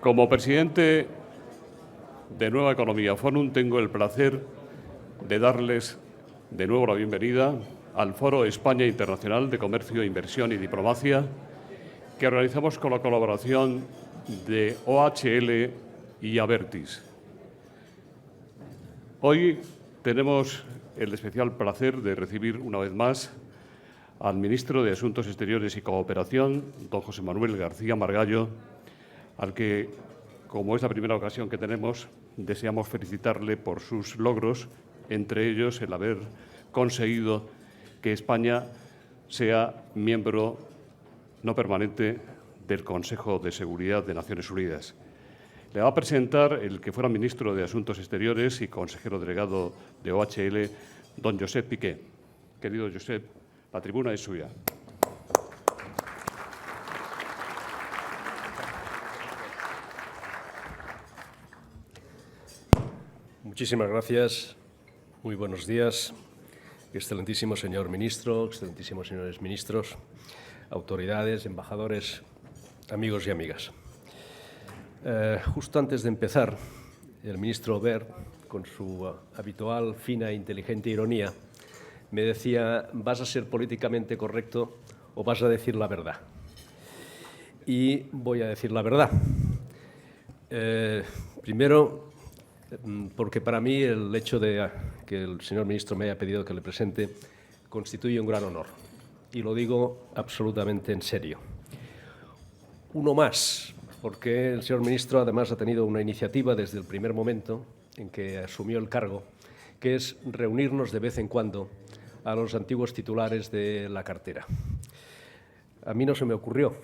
Como presidente de Nueva Economía Forum, tengo el placer de darles de nuevo la bienvenida al Foro España Internacional de Comercio, Inversión y Diplomacia, que organizamos con la colaboración de OHL y Abertis. Hoy tenemos el especial placer de recibir una vez más al ministro de Asuntos Exteriores y Cooperación, don José Manuel García Margallo, al que, como es la primera ocasión que tenemos, deseamos felicitarle por sus logros, entre ellos el haber conseguido que España sea miembro no permanente del Consejo de Seguridad de Naciones Unidas. Le va a presentar el que fuera ministro de Asuntos Exteriores y consejero delegado de OHL, don Josep Piqué. Querido Josep, la tribuna es suya. Muchísimas gracias. Muy buenos días. Excelentísimo señor ministro, excelentísimos señores ministros, autoridades, embajadores, amigos y amigas. Justo antes de empezar, el ministro Wert, con su habitual fina e inteligente ironía, me decía: ¿vas a ser políticamente correcto o vas a decir la verdad? Y voy a decir la verdad. Primero, porque para mí el hecho de que el señor ministro me haya pedido que le presente constituye un gran honor. Y lo digo absolutamente en serio. Uno más, porque el señor ministro además ha tenido una iniciativa desde el primer momento en que asumió el cargo, que es reunirnos de vez en cuando a los antiguos titulares de la cartera. A mí no se me ocurrió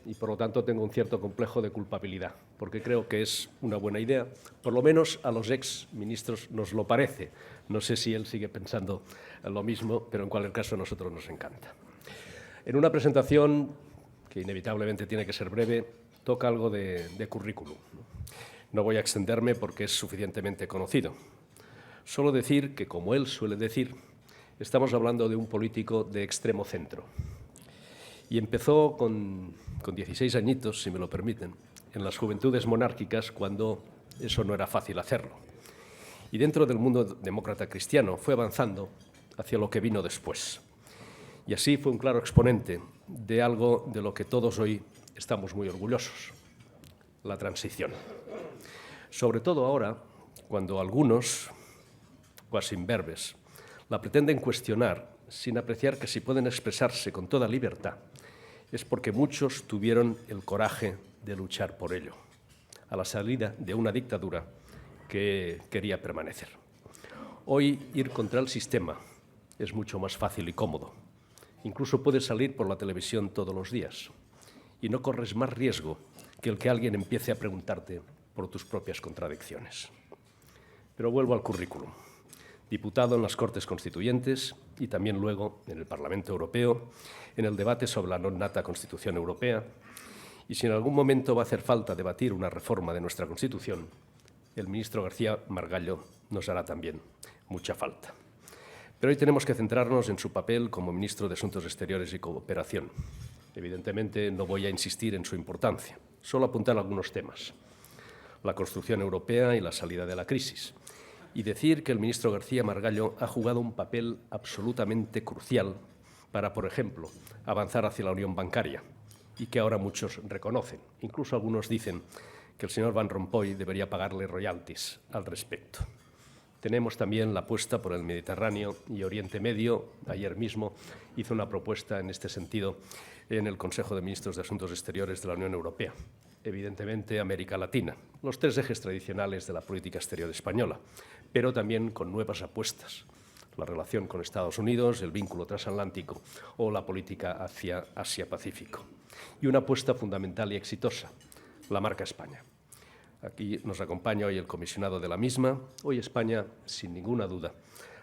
y, por lo tanto, tengo un cierto complejo de culpabilidad, porque creo que es una buena idea. Por lo menos a los ex-ministros nos lo parece. No sé si él sigue pensando lo mismo, pero en cualquier caso a nosotros nos encanta. En una presentación, que inevitablemente tiene que ser breve, toca algo de currículum. No voy a extenderme porque es suficientemente conocido. Solo decir que, como él suele decir, estamos hablando de un político de extremo centro. Y empezó con 16 añitos, si me lo permiten, en las juventudes monárquicas, cuando eso no era fácil hacerlo. Y dentro del mundo demócrata cristiano fue avanzando hacia lo que vino después. Y así fue un claro exponente de algo de lo que todos hoy estamos muy orgullosos: la transición. Sobre todo ahora, cuando algunos, cuasi imberbes, la pretenden cuestionar sin apreciar que si pueden expresarse con toda libertad es porque muchos tuvieron el coraje de luchar por ello, a la salida de una dictadura que quería permanecer. Hoy ir contra el sistema es mucho más fácil y cómodo. Incluso puedes salir por la televisión todos los días y no corres más riesgo que el que alguien empiece a preguntarte por tus propias contradicciones. Pero vuelvo al currículum. Diputado en las Cortes Constituyentes y también luego en el Parlamento Europeo, en el debate sobre la non nata Constitución Europea. Y si en algún momento va a hacer falta debatir una reforma de nuestra Constitución, el ministro García Margallo nos hará también mucha falta. Pero hoy tenemos que centrarnos en su papel como ministro de Asuntos Exteriores y Cooperación. Evidentemente no voy a insistir en su importancia, solo apuntar algunos temas: la construcción europea y la salida de la crisis. Y decir que el ministro García Margallo ha jugado un papel absolutamente crucial para, por ejemplo, avanzar hacia la unión bancaria, y que ahora muchos reconocen. Incluso algunos dicen que el señor Van Rompuy debería pagarle royalties al respecto. Tenemos también la apuesta por el Mediterráneo y Oriente Medio. Ayer mismo hizo una propuesta en este sentido en el Consejo de Ministros de Asuntos Exteriores de la Unión Europea. Evidentemente, América Latina, los tres ejes tradicionales de la política exterior española, pero también con nuevas apuestas: la relación con Estados Unidos, el vínculo transatlántico o la política hacia Asia-Pacífico. Y una apuesta fundamental y exitosa: la marca España. Aquí nos acompaña hoy el comisionado de la misma. Hoy España, sin ninguna duda,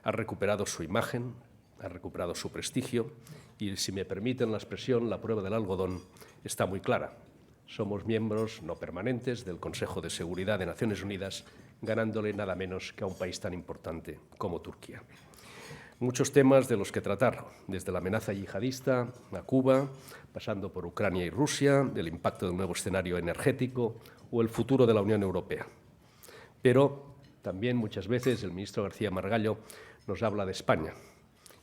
ha recuperado su imagen, ha recuperado su prestigio y, si me permiten la expresión, la prueba del algodón está muy clara. Somos miembros no permanentes del Consejo de Seguridad de Naciones Unidas, ganándole nada menos que a un país tan importante como Turquía. Muchos temas de los que tratar, desde la amenaza yihadista a Cuba, pasando por Ucrania y Rusia, el impacto del nuevo escenario energético o el futuro de la Unión Europea. Pero también muchas veces el ministro García Margallo nos habla de España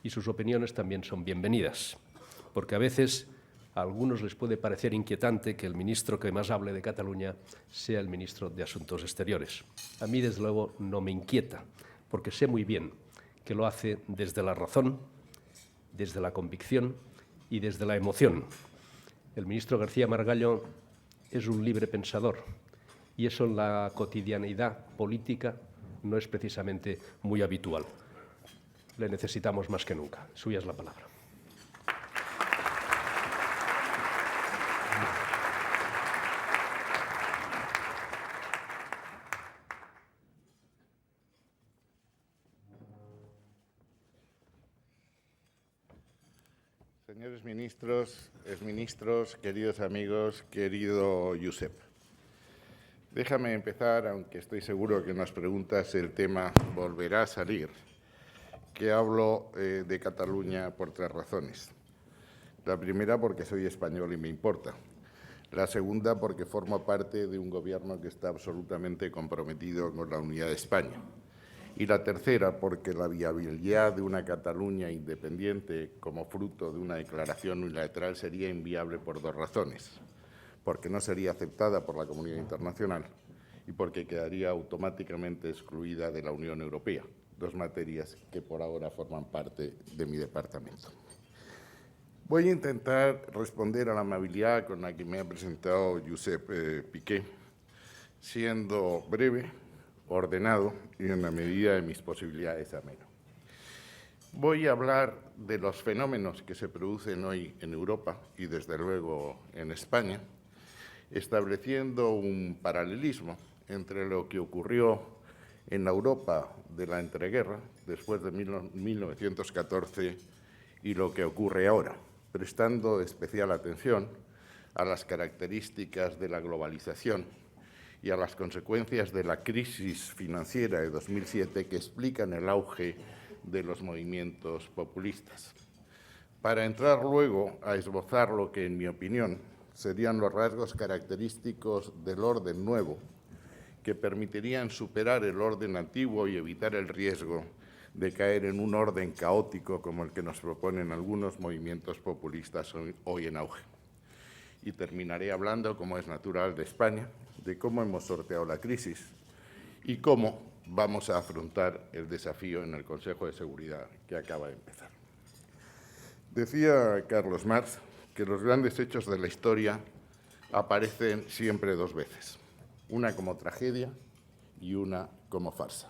y sus opiniones también son bienvenidas, porque a veces a algunos les puede parecer inquietante que el ministro que más hable de Cataluña sea el ministro de Asuntos Exteriores. A mí, desde luego, no me inquieta, porque sé muy bien que lo hace desde la razón, desde la convicción y desde la emoción. El ministro García Margallo es un libre pensador y eso en la cotidianeidad política no es precisamente muy habitual. Le necesitamos más que nunca. Suya es la palabra. Señores ministros, exministros, queridos amigos, querido Josep. Déjame empezar, aunque estoy seguro que en las preguntas el tema volverá a salir, que hablo de Cataluña por 3 razones. La primera, porque soy español y me importa. La segunda, porque formo parte de un gobierno que está absolutamente comprometido con la unidad de España. Y la tercera, porque la viabilidad de una Cataluña independiente como fruto de una declaración unilateral sería inviable por 2 razones. Porque no sería aceptada por la comunidad internacional y porque quedaría automáticamente excluida de la Unión Europea, 2 materias que por ahora forman parte de mi departamento. Voy a intentar responder a la amabilidad con la que me ha presentado Josep Piqué, siendo breve, ordenado y en la medida de mis posibilidades ameno. Voy a hablar de los fenómenos que se producen hoy en Europa y, desde luego, en España, estableciendo un paralelismo entre lo que ocurrió en la Europa de la entreguerra, después de 1914, y lo que ocurre ahora, prestando especial atención a las características de la globalización y a las consecuencias de la crisis financiera de 2007 que explican el auge de los movimientos populistas. Para entrar luego a esbozar lo que, en mi opinión, serían los rasgos característicos del orden nuevo, que permitirían superar el orden antiguo y evitar el riesgo de caer en un orden caótico como el que nos proponen algunos movimientos populistas hoy en auge. Y terminaré hablando, como es natural, de España, de cómo hemos sorteado la crisis y cómo vamos a afrontar el desafío en el Consejo de Seguridad que acaba de empezar. Decía Carlos Marx que los grandes hechos de la historia aparecen siempre 2 veces, una como tragedia y una como farsa.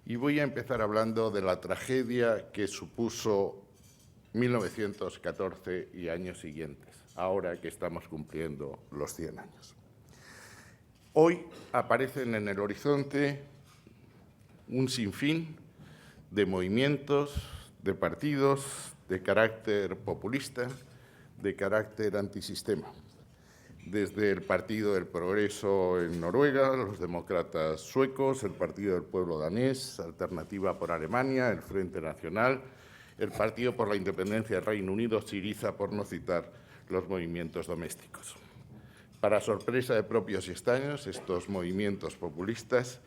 Y voy a empezar hablando de la tragedia que supuso 1914 y años siguientes, ahora que estamos cumpliendo los 100 años. Hoy aparecen en el horizonte un sinfín de movimientos, de partidos de carácter populista, de carácter antisistema. Desde el Partido del Progreso en Noruega, los demócratas suecos, el Partido del Pueblo danés, Alternativa por Alemania, el Frente Nacional, el Partido por la Independencia del Reino Unido, Syriza, por no citar los movimientos domésticos. Para sorpresa de propios y extraños, estos movimientos populistas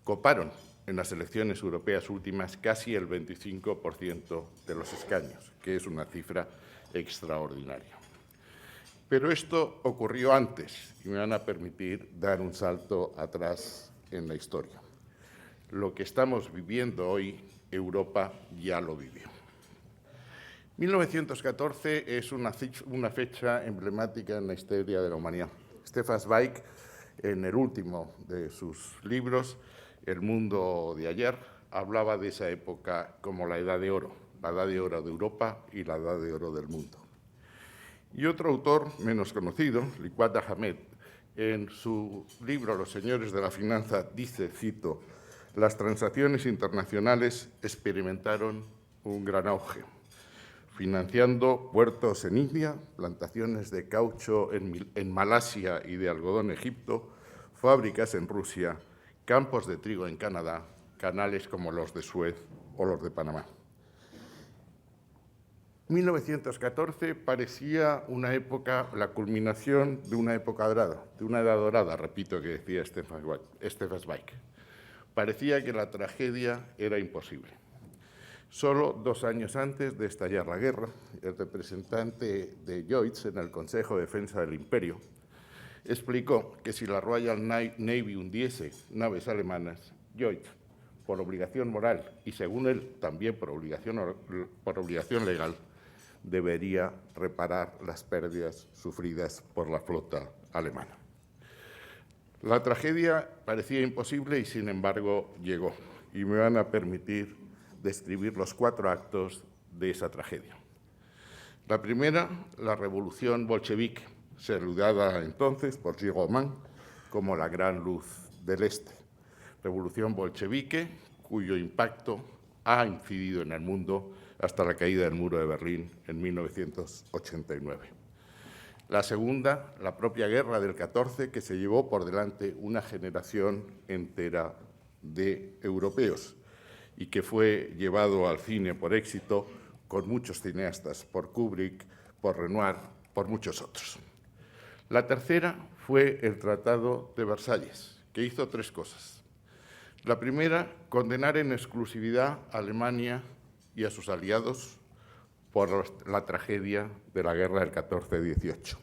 coparon en las elecciones europeas últimas casi el 25% de los escaños, que es una cifra extraordinaria. Pero esto ocurrió antes y me van a permitir dar un salto atrás en la historia. Lo que estamos viviendo hoy, Europa ya lo vivió. 1914 es una fecha emblemática en la historia de la humanidad. Stefan Zweig, en el último de sus libros, El mundo de ayer, hablaba de esa época como la Edad de Oro de Europa y la Edad de Oro del mundo. Y otro autor menos conocido, Liaquat Ahamed, en su libro Los señores de la finanza, dice, cito, las transacciones internacionales experimentaron un gran auge, financiando puertos en India, plantaciones de caucho en Malasia y de algodón en Egipto, fábricas en Rusia, campos de trigo en Canadá, canales como los de Suez o los de Panamá. 1914 parecía una época, la culminación de una época dorada, de una edad dorada, repito, que decía Stefan Zweig. Parecía que la tragedia era imposible. Solo 2 años antes de estallar la guerra, el representante de Deutz en el Consejo de Defensa del Imperio explicó que si la Royal Navy hundiese naves alemanas, Deutz, por obligación moral y, según él, también por obligación legal, debería reparar las pérdidas sufridas por la flota alemana. La tragedia parecía imposible y, sin embargo, llegó. Y me van a permitir describir los 4 actos de esa tragedia. La primera, la revolución bolchevique, saludada entonces por Giraud como la gran luz del Este. Revolución bolchevique cuyo impacto ha incidido en el mundo hasta la caída del muro de Berlín en 1989. La segunda, la propia guerra del 14, que se llevó por delante una generación entera de europeos y que fue llevado al cine por éxito con muchos cineastas, por Kubrick, por Renoir, por muchos otros. La tercera fue el Tratado de Versalles, que hizo 3 cosas. La primera, condenar en exclusividad a Alemania y a sus aliados por la tragedia de la guerra del 14-18.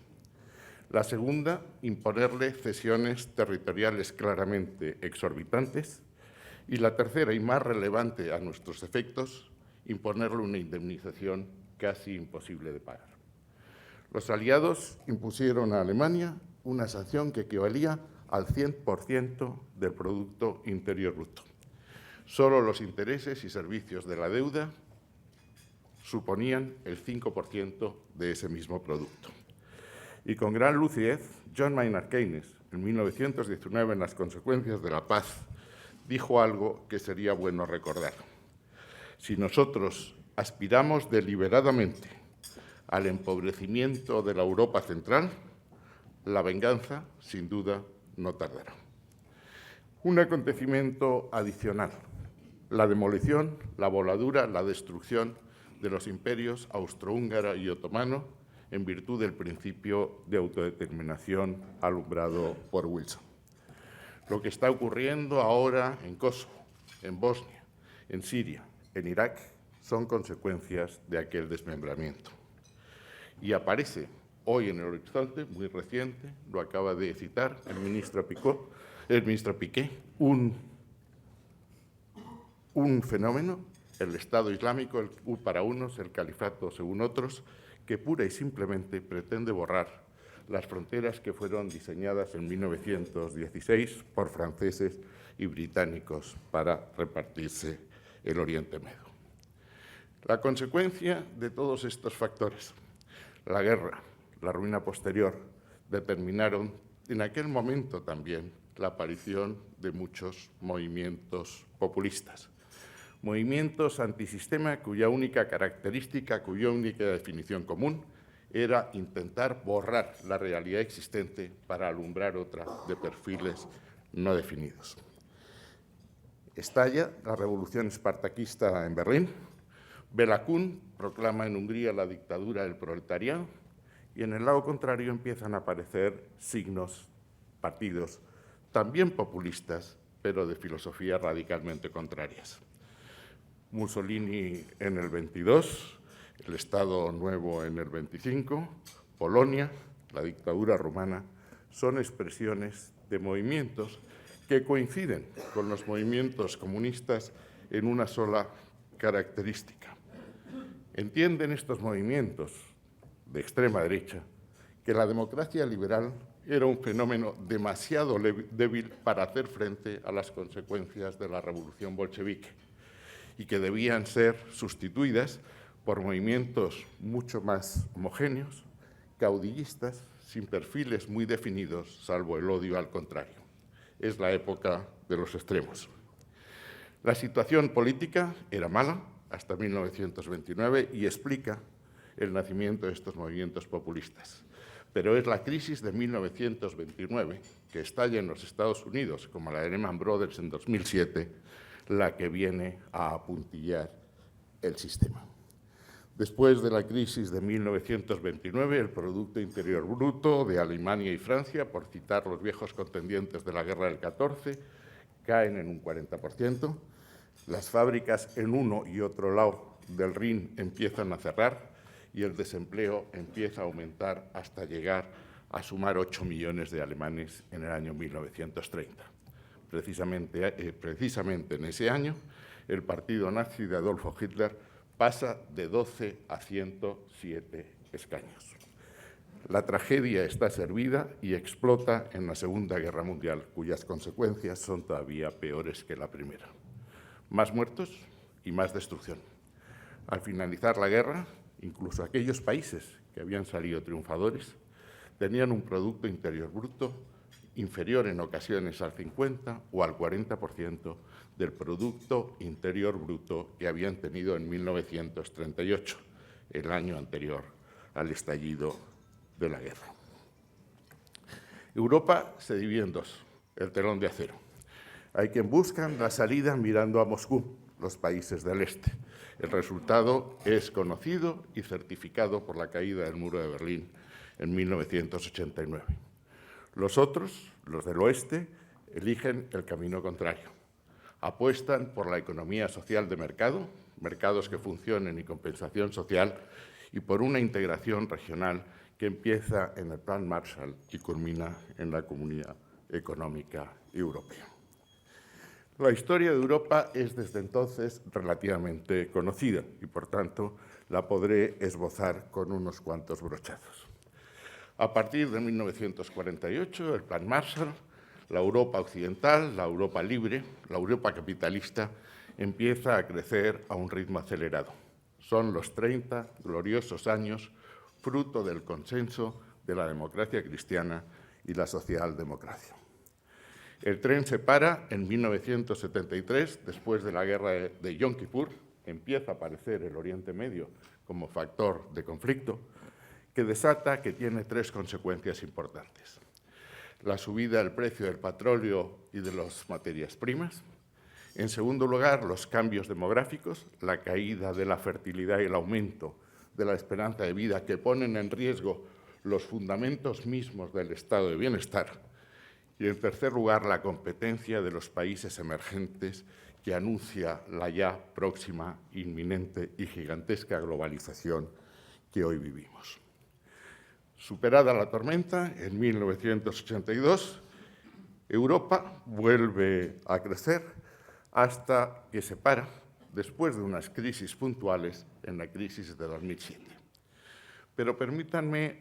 La segunda, imponerle cesiones territoriales claramente exorbitantes. Y la tercera, y más relevante a nuestros efectos, imponerle una indemnización casi imposible de pagar. Los aliados impusieron a Alemania una sanción que equivalía al 100% del Producto Interior Bruto. Solo los intereses y servicios de la deuda suponían el 5% de ese mismo producto. Y con gran lucidez, John Maynard Keynes, en 1919, en Las consecuencias de la paz, dijo algo que sería bueno recordar. Si nosotros aspiramos deliberadamente al empobrecimiento de la Europa central, la venganza, sin duda, no tardará. Un acontecimiento adicional, la demolición, la voladura, la destrucción de los imperios austrohúngaro y otomano en virtud del principio de autodeterminación alumbrado por Wilson. Lo que está ocurriendo ahora en Kosovo, en Bosnia, en Siria, en Irak, son consecuencias de aquel desmembramiento. Y aparece hoy en el horizonte, muy reciente, lo acaba de citar el ministro Piqué, un fenómeno, el Estado Islámico, para unos, el califato según otros, que pura y simplemente pretende borrar las fronteras que fueron diseñadas en 1916 por franceses y británicos para repartirse el Oriente Medio. La consecuencia de todos estos factores, la guerra, la ruina posterior, determinaron en aquel momento también la aparición de muchos movimientos populistas, movimientos antisistema cuya única característica, cuya única definición común era intentar borrar la realidad existente para alumbrar otra de perfiles no definidos. Estalla la revolución espartaquista en Berlín, Béla Kun proclama en Hungría la dictadura del proletariado y en el lado contrario empiezan a aparecer signos, partidos, también populistas, pero de filosofías radicalmente contrarias. Mussolini en el 22, el Estado Nuevo en el 25, Polonia, la dictadura rumana, son expresiones de movimientos que coinciden con los movimientos comunistas en una sola característica. Entienden estos movimientos de extrema derecha que la democracia liberal era un fenómeno demasiado débil para hacer frente a las consecuencias de la revolución bolchevique y que debían ser sustituidas por movimientos mucho más homogéneos, caudillistas, sin perfiles muy definidos, salvo el odio al contrario. Es la época de los extremos. La situación política era mala hasta 1929 y explica el nacimiento de estos movimientos populistas. Pero es la crisis de 1929, que estalla en los Estados Unidos, como la de Lehman Brothers en 2007, la que viene a apuntillar el sistema. Después de la crisis de 1929, el Producto Interior Bruto de Alemania y Francia, por citar los viejos contendientes de la Guerra del 14, caen en un 40%. Las fábricas en uno y otro lado del Rin empiezan a cerrar y el desempleo empieza a aumentar hasta llegar a sumar 8 millones de alemanes en el año 1930. Precisamente en ese año, el partido nazi de Adolfo Hitler pasa de 12 a 107 escaños. La tragedia está servida y explota en la Segunda Guerra Mundial, cuyas consecuencias son todavía peores que la primera. Más muertos y más destrucción. Al finalizar la guerra, incluso aquellos países que habían salido triunfadores tenían un Producto Interior Bruto inferior en ocasiones al 50 o al 40% del Producto Interior Bruto que habían tenido en 1938, el año anterior al estallido de la guerra. Europa se divide en dos, el telón de acero. Hay quien buscan la salida mirando a Moscú, los países del este. El resultado es conocido y certificado por la caída del muro de Berlín en 1989. Los otros, los del oeste, eligen el camino contrario. Apuestan por la economía social de mercado, mercados que funcionen y compensación social, y por una integración regional que empieza en el Plan Marshall y culmina en la Comunidad Económica Europea. La historia de Europa es desde entonces relativamente conocida y, por tanto, la podré esbozar con unos cuantos brochazos. A partir de 1948, el Plan Marshall, la Europa occidental, la Europa libre, la Europa capitalista, empieza a crecer a un ritmo acelerado. Son los 30 gloriosos años fruto del consenso de la democracia cristiana y la socialdemocracia. El tren se para en 1973, después de la guerra de Yom Kippur. Empieza a aparecer el Oriente Medio como factor de conflicto, que desata que tiene tres consecuencias importantes. La subida del precio del petróleo y de las materias primas. En segundo lugar, los cambios demográficos, la caída de la fertilidad y el aumento de la esperanza de vida que ponen en riesgo los fundamentos mismos del estado de bienestar. Y, en tercer lugar, la competencia de los países emergentes que anuncia la ya próxima, inminente y gigantesca globalización que hoy vivimos. Superada la tormenta, en 1982, Europa vuelve a crecer hasta que se para, después de unas crisis puntuales, en la crisis de 2007. Pero permítanme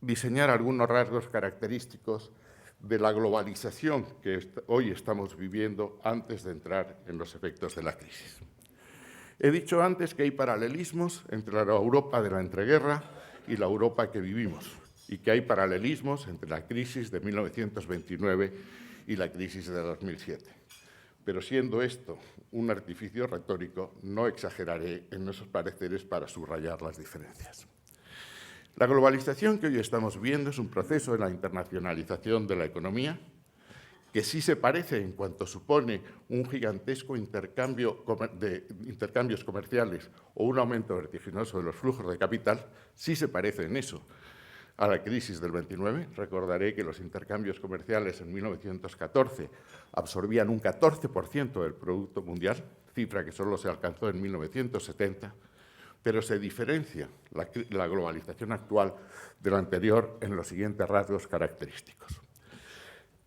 diseñar algunos rasgos característicos de la globalización que hoy estamos viviendo antes de entrar en los efectos de la crisis. He dicho antes que hay paralelismos entre la Europa de la entreguerra y la Europa que vivimos, y que hay paralelismos entre la crisis de 1929 y la crisis de 2007. Pero siendo esto un artificio retórico, no exageraré en esos pareceres para subrayar las diferencias. La globalización que hoy estamos viendo es un proceso de la internacionalización de la economía, que sí se parece en cuanto supone un gigantesco intercambio de intercambios comerciales o un aumento vertiginoso de los flujos de capital, sí se parece en eso a la crisis del 29. Recordaré que los intercambios comerciales en 1914 absorbían un 14% del Producto Mundial, cifra que solo se alcanzó en 1970, pero se diferencia la globalización actual de la anterior en los siguientes rasgos característicos.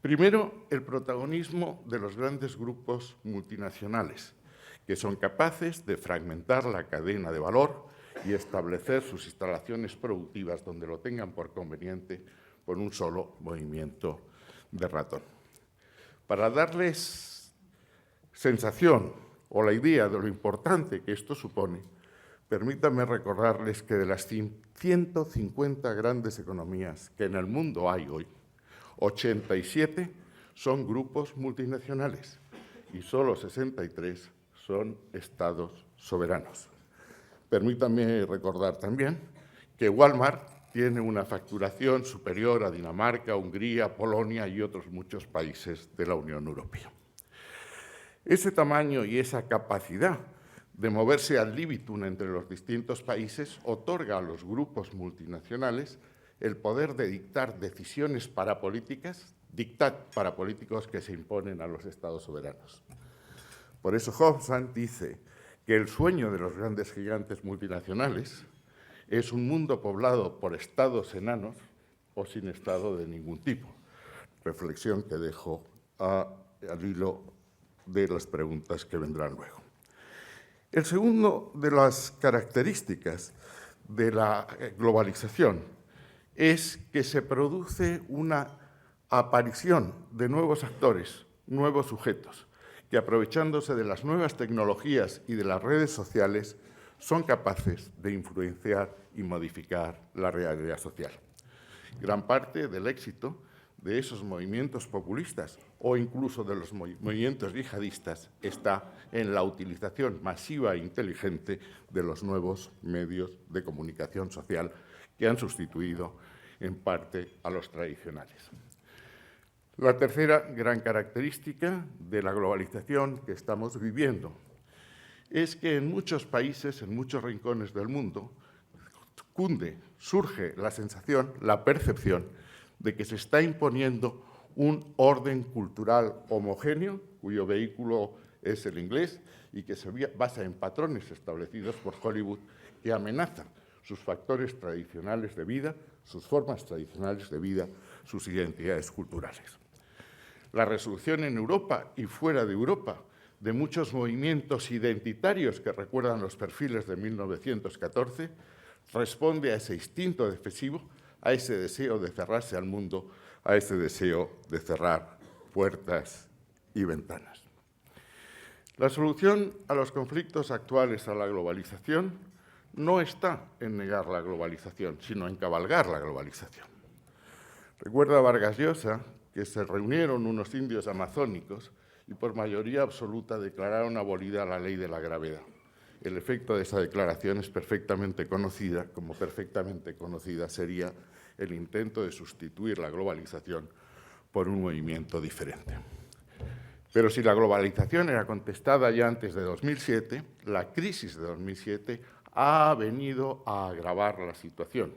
Primero, el protagonismo de los grandes grupos multinacionales, que son capaces de fragmentar la cadena de valor y establecer sus instalaciones productivas donde lo tengan por conveniente por un solo movimiento de ratón. Para darles sensación o la idea de lo importante que esto supone, permítanme recordarles que de las 150 grandes economías que en el mundo hay hoy, 87 son grupos multinacionales y solo 63 son estados soberanos. Permítanme recordar también que Walmart tiene una facturación superior a Dinamarca, Hungría, Polonia y otros muchos países de la Unión Europea. Ese tamaño y esa capacidad de moverse ad libitum entre los distintos países, otorga a los grupos multinacionales el poder de dictar decisiones parapolíticas, dictat parapolíticos que se imponen a los estados soberanos. Por eso Hobsbawm dice que el sueño de los grandes gigantes multinacionales es un mundo poblado por estados enanos o sin estado de ningún tipo. Reflexión que dejo al hilo de las preguntas que vendrán luego. El segundo de las características de la globalización es que se produce una aparición de nuevos actores, nuevos sujetos, que aprovechándose de las nuevas tecnologías y de las redes sociales son capaces de influenciar y modificar la realidad social. Gran parte del éxito de esos movimientos populistas o incluso de los movimientos yihadistas está en la utilización masiva e inteligente de los nuevos medios de comunicación social que han sustituido en parte a los tradicionales. La tercera gran característica de la globalización que estamos viviendo es que en muchos países, en muchos rincones del mundo, surge la sensación, la percepción de que se está imponiendo un orden cultural homogéneo, cuyo vehículo es el inglés y que se basa en patrones establecidos por Hollywood que amenazan sus factores tradicionales de vida, sus formas tradicionales de vida, sus identidades culturales. La resolución en Europa y fuera de Europa de muchos movimientos identitarios que recuerdan los perfiles de 1914 responde a ese instinto defensivo, a ese deseo de cerrarse al mundo, a ese deseo de cerrar puertas y ventanas. La solución a los conflictos actuales, a la globalización, no está en negar la globalización, sino en cabalgar la globalización. Recuerda Vargas Llosa que se reunieron unos indios amazónicos y por mayoría absoluta declararon abolida la ley de la gravedad. El efecto de esa declaración es perfectamente conocida, como perfectamente conocida sería el intento de sustituir la globalización por un movimiento diferente. Pero si la globalización era contestada ya antes de 2007, la crisis de 2007 ha venido a agravar la situación,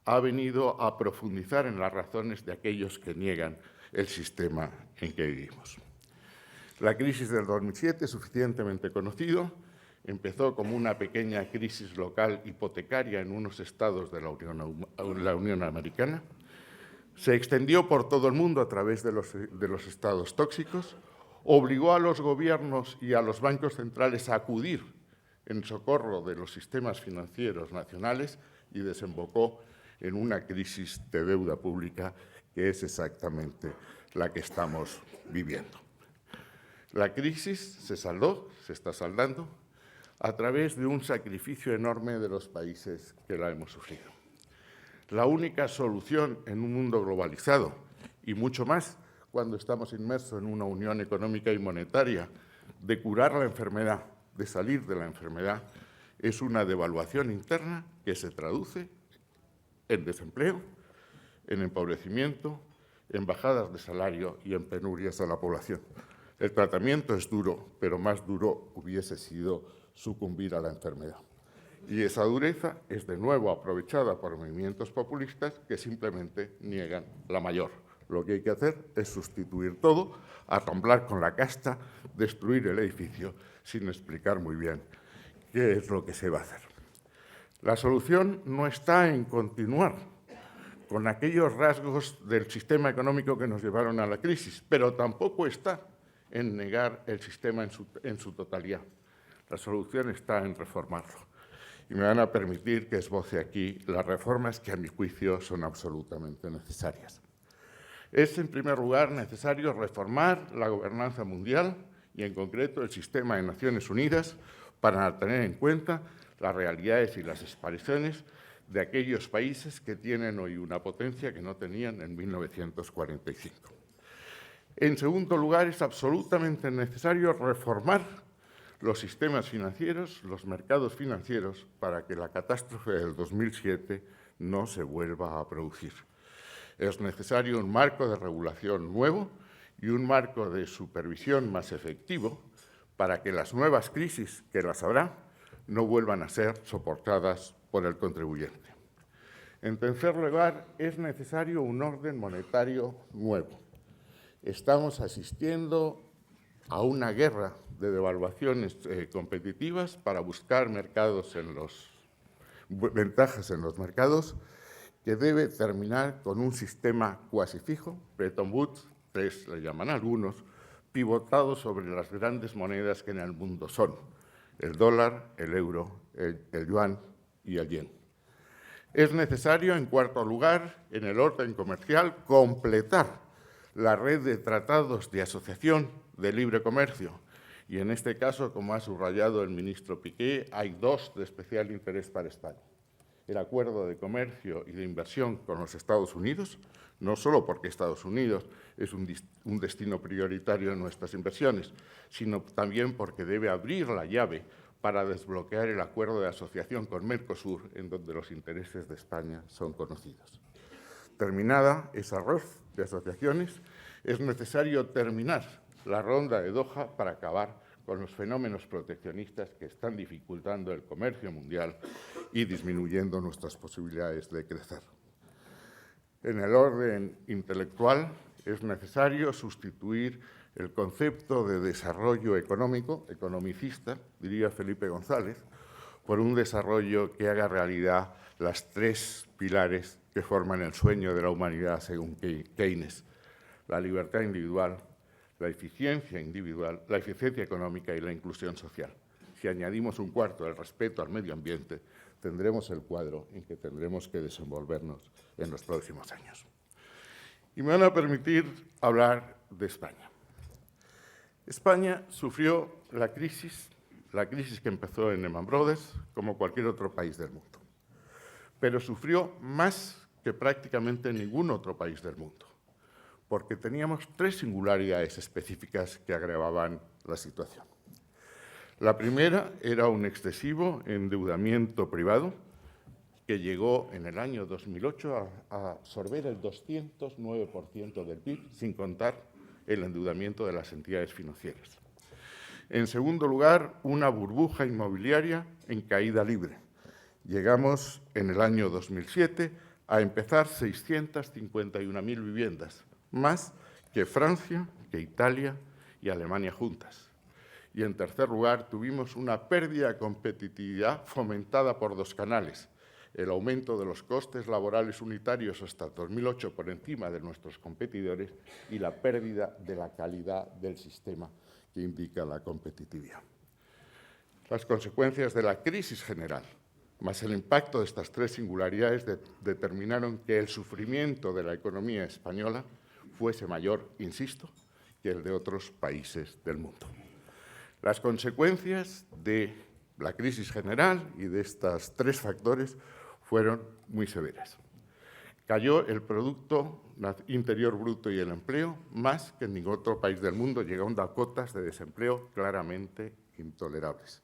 ha venido a profundizar en las razones de aquellos que niegan el sistema en que vivimos. La crisis del 2007, suficientemente conocido, empezó como una pequeña crisis local hipotecaria en unos estados de la Unión Americana, se extendió por todo el mundo a través de los estados tóxicos, obligó a los gobiernos y a los bancos centrales a acudir en socorro de los sistemas financieros nacionales y desembocó en una crisis de deuda pública que es exactamente la que estamos viviendo. La crisis se está saldando, a través de un sacrificio enorme de los países que la hemos sufrido. La única solución en un mundo globalizado, y mucho más cuando estamos inmersos en una unión económica y monetaria, de curar la enfermedad, de salir de la enfermedad, es una devaluación interna que se traduce en desempleo, en empobrecimiento, en bajadas de salario y en penurias a la población. El tratamiento es duro, pero más duro hubiese sido sucumbir a la enfermedad. Y esa dureza es de nuevo aprovechada por movimientos populistas que simplemente niegan la mayor. Lo que hay que hacer es sustituir todo, arramblar con la casta, destruir el edificio sin explicar muy bien qué es lo que se va a hacer. La solución no está en continuar con aquellos rasgos del sistema económico que nos llevaron a la crisis, pero tampoco está en negar el sistema en su totalidad. La solución está en reformarlo. Y me van a permitir que esboce aquí las reformas que, a mi juicio, son absolutamente necesarias. Es, en primer lugar, necesario reformar la gobernanza mundial y, en concreto, el sistema de Naciones Unidas para tener en cuenta las realidades y las expresiones de aquellos países que tienen hoy una potencia que no tenían en 1945. En segundo lugar, es absolutamente necesario reformar los sistemas financieros, los mercados financieros, para que la catástrofe del 2007 no se vuelva a producir. Es necesario un marco de regulación nuevo y un marco de supervisión más efectivo para que las nuevas crisis, que las habrá, no vuelvan a ser soportadas por el contribuyente. En tercer lugar, es necesario un orden monetario nuevo. Estamos asistiendo a una guerra de devaluaciones competitivas para buscar ventajas en los mercados, que debe terminar con un sistema cuasi fijo, Bretton Woods, 3 le llaman algunos, pivotado sobre las grandes monedas que en el mundo son el dólar, el euro, el yuan y el yen. Es necesario, en cuarto lugar, en el orden comercial, completar la red de tratados de asociación de libre comercio. Y en este caso, como ha subrayado el ministro Piqué, hay 2 de especial interés para España. El acuerdo de comercio y de inversión con los Estados Unidos, no solo porque Estados Unidos es un destino prioritario en nuestras inversiones, sino también porque debe abrir la llave para desbloquear el acuerdo de asociación con Mercosur, en donde los intereses de España son conocidos. Terminada esa red de asociaciones, es necesario terminar la ronda de Doha para acabar con los fenómenos proteccionistas que están dificultando el comercio mundial y disminuyendo nuestras posibilidades de crecer. En el orden intelectual, es necesario sustituir el concepto de desarrollo económico, economicista, diría Felipe González, por un desarrollo que haga realidad las 3 pilares que forman el sueño de la humanidad, según Keynes: la libertad individual, la eficiencia individual, la eficiencia económica y la inclusión social. Si añadimos un cuarto, el respeto al medio ambiente, tendremos el cuadro en que tendremos que desenvolvernos en los próximos años. Y me van a permitir hablar de España. España sufrió la crisis que empezó en Lehman Brothers, como cualquier otro país del mundo. Pero sufrió más que prácticamente ningún otro país del mundo, porque teníamos 3 singularidades específicas que agravaban la situación. La primera era un excesivo endeudamiento privado que llegó en el año 2008 a absorber el 209% del PIB, sin contar el endeudamiento de las entidades financieras. En segundo lugar, una burbuja inmobiliaria en caída libre. Llegamos en el año 2007 a empezar 651.000 viviendas, más que Francia, que Italia y Alemania juntas. Y en tercer lugar, tuvimos una pérdida de competitividad fomentada por 2 canales: el aumento de los costes laborales unitarios hasta el 2008 por encima de nuestros competidores y la pérdida de la calidad del sistema que indica la competitividad. Las consecuencias de la crisis general, más el impacto de estas 3 singularidades, determinaron que el sufrimiento de la economía española fuese mayor, insisto, que el de otros países del mundo. Las consecuencias de la crisis general y de estos 3 factores fueron muy severas. Cayó el Producto Interior Bruto y el empleo más que en ningún otro país del mundo, llegando a cotas de desempleo claramente intolerables.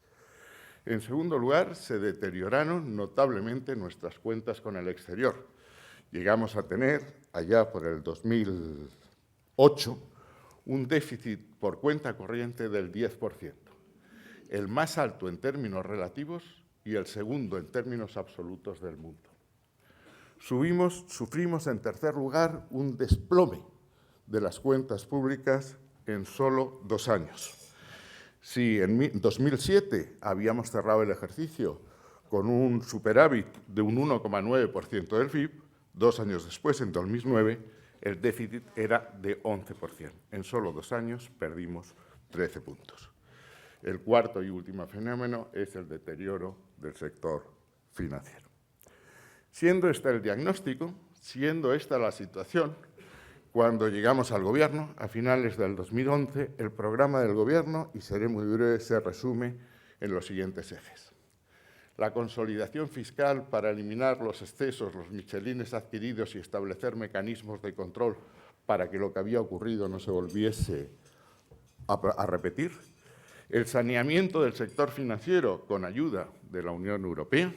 En segundo lugar, se deterioraron notablemente nuestras cuentas con el exterior. Llegamos a tener, allá por el 2008, un déficit por cuenta corriente del 10%, el más alto en términos relativos y el segundo en términos absolutos del mundo. Sufrimos, en tercer lugar, un desplome de las cuentas públicas en solo 2 años. Si en 2007 habíamos cerrado el ejercicio con un superávit de un 1,9% del PIB, 2 años después, en 2009, el déficit era de 11%. En solo 2 años perdimos 13 puntos. El cuarto y último fenómeno es el deterioro del sector financiero. Siendo este el diagnóstico, siendo esta la situación, cuando llegamos al Gobierno, a finales del 2011, el programa del Gobierno, y seré muy breve, se resume en los siguientes ejes. La consolidación fiscal para eliminar los excesos, los michelines adquiridos y establecer mecanismos de control para que lo que había ocurrido no se volviese a repetir. El saneamiento del sector financiero con ayuda de la Unión Europea.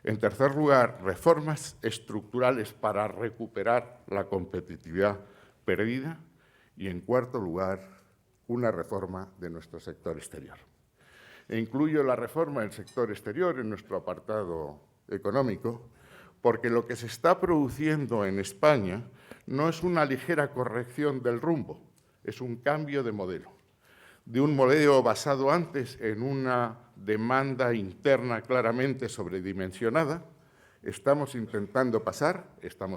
En tercer lugar, reformas estructurales para recuperar la competitividad perdida. Y en cuarto lugar, una reforma de nuestro sector exterior. E incluyo la reforma del sector exterior en nuestro apartado económico, porque lo que se está produciendo en España no es una ligera corrección del rumbo, es un cambio de modelo. De un modelo basado antes en una demanda interna claramente sobredimensionada, estamos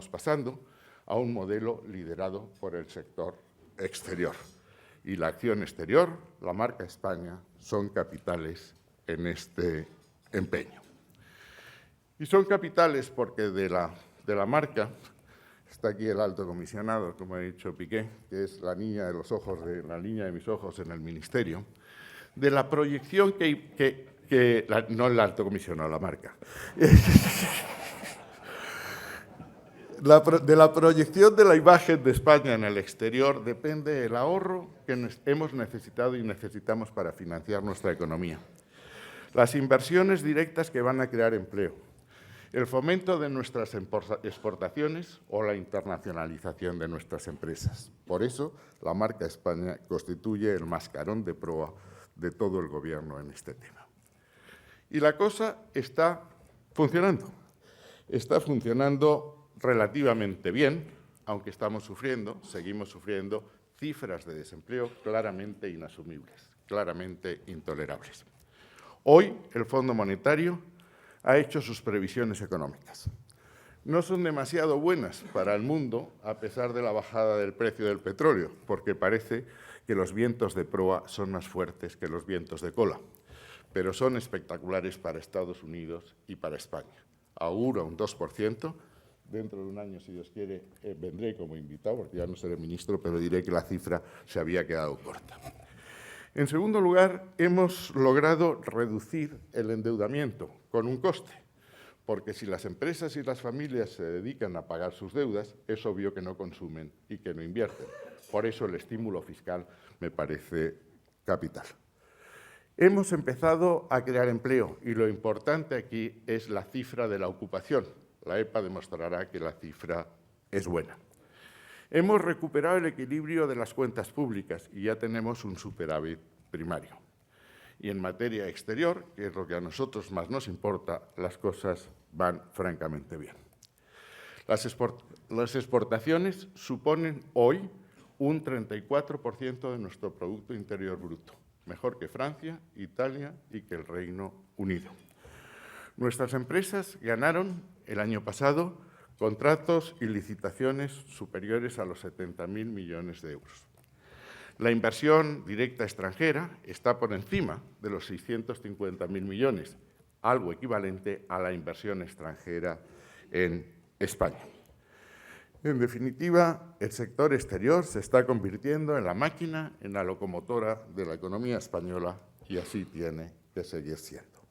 pasando a un modelo liderado por el sector exterior. Y la acción exterior, la marca España, son capitales en este empeño. Y son capitales porque de la marca, está aquí el alto comisionado, como ha dicho Piqué, que es la niña de mis ojos en el Ministerio, de la proyección no el alto comisionado, la marca. De la proyección de la imagen de España en el exterior depende el ahorro que hemos necesitado y necesitamos para financiar nuestra economía, las inversiones directas que van a crear empleo, el fomento de nuestras exportaciones o la internacionalización de nuestras empresas. Por eso, la marca España constituye el mascarón de proa de todo el Gobierno en este tema. Y la cosa está funcionando. Está funcionando relativamente bien, aunque seguimos sufriendo cifras de desempleo claramente inasumibles, claramente intolerables. Hoy, el Fondo Monetario ha hecho sus previsiones económicas. No son demasiado buenas para el mundo, a pesar de la bajada del precio del petróleo, porque parece que los vientos de proa son más fuertes que los vientos de cola, pero son espectaculares para Estados Unidos y para España. Auguro un 2%. Dentro de un año, si Dios quiere, vendré como invitado, porque ya no seré ministro, pero diré que la cifra se había quedado corta. En segundo lugar, hemos logrado reducir el endeudamiento con un coste, porque si las empresas y las familias se dedican a pagar sus deudas, es obvio que no consumen y que no invierten. Por eso el estímulo fiscal me parece capital. Hemos empezado a crear empleo y lo importante aquí es la cifra de la ocupación. La EPA demostrará que la cifra es buena. Hemos recuperado el equilibrio de las cuentas públicas y ya tenemos un superávit primario. Y en materia exterior, que es lo que a nosotros más nos importa, las cosas van francamente bien. Las exportaciones suponen hoy un 34% de nuestro Producto Interior Bruto, mejor que Francia, Italia y que el Reino Unido. Nuestras empresas ganaron el año pasado contratos y licitaciones superiores a los 70.000 millones de euros. La inversión directa extranjera está por encima de los 650.000 millones, algo equivalente a la inversión extranjera en España. En definitiva, el sector exterior se está convirtiendo en la máquina, en la locomotora de la economía española y así tiene que seguir siendo.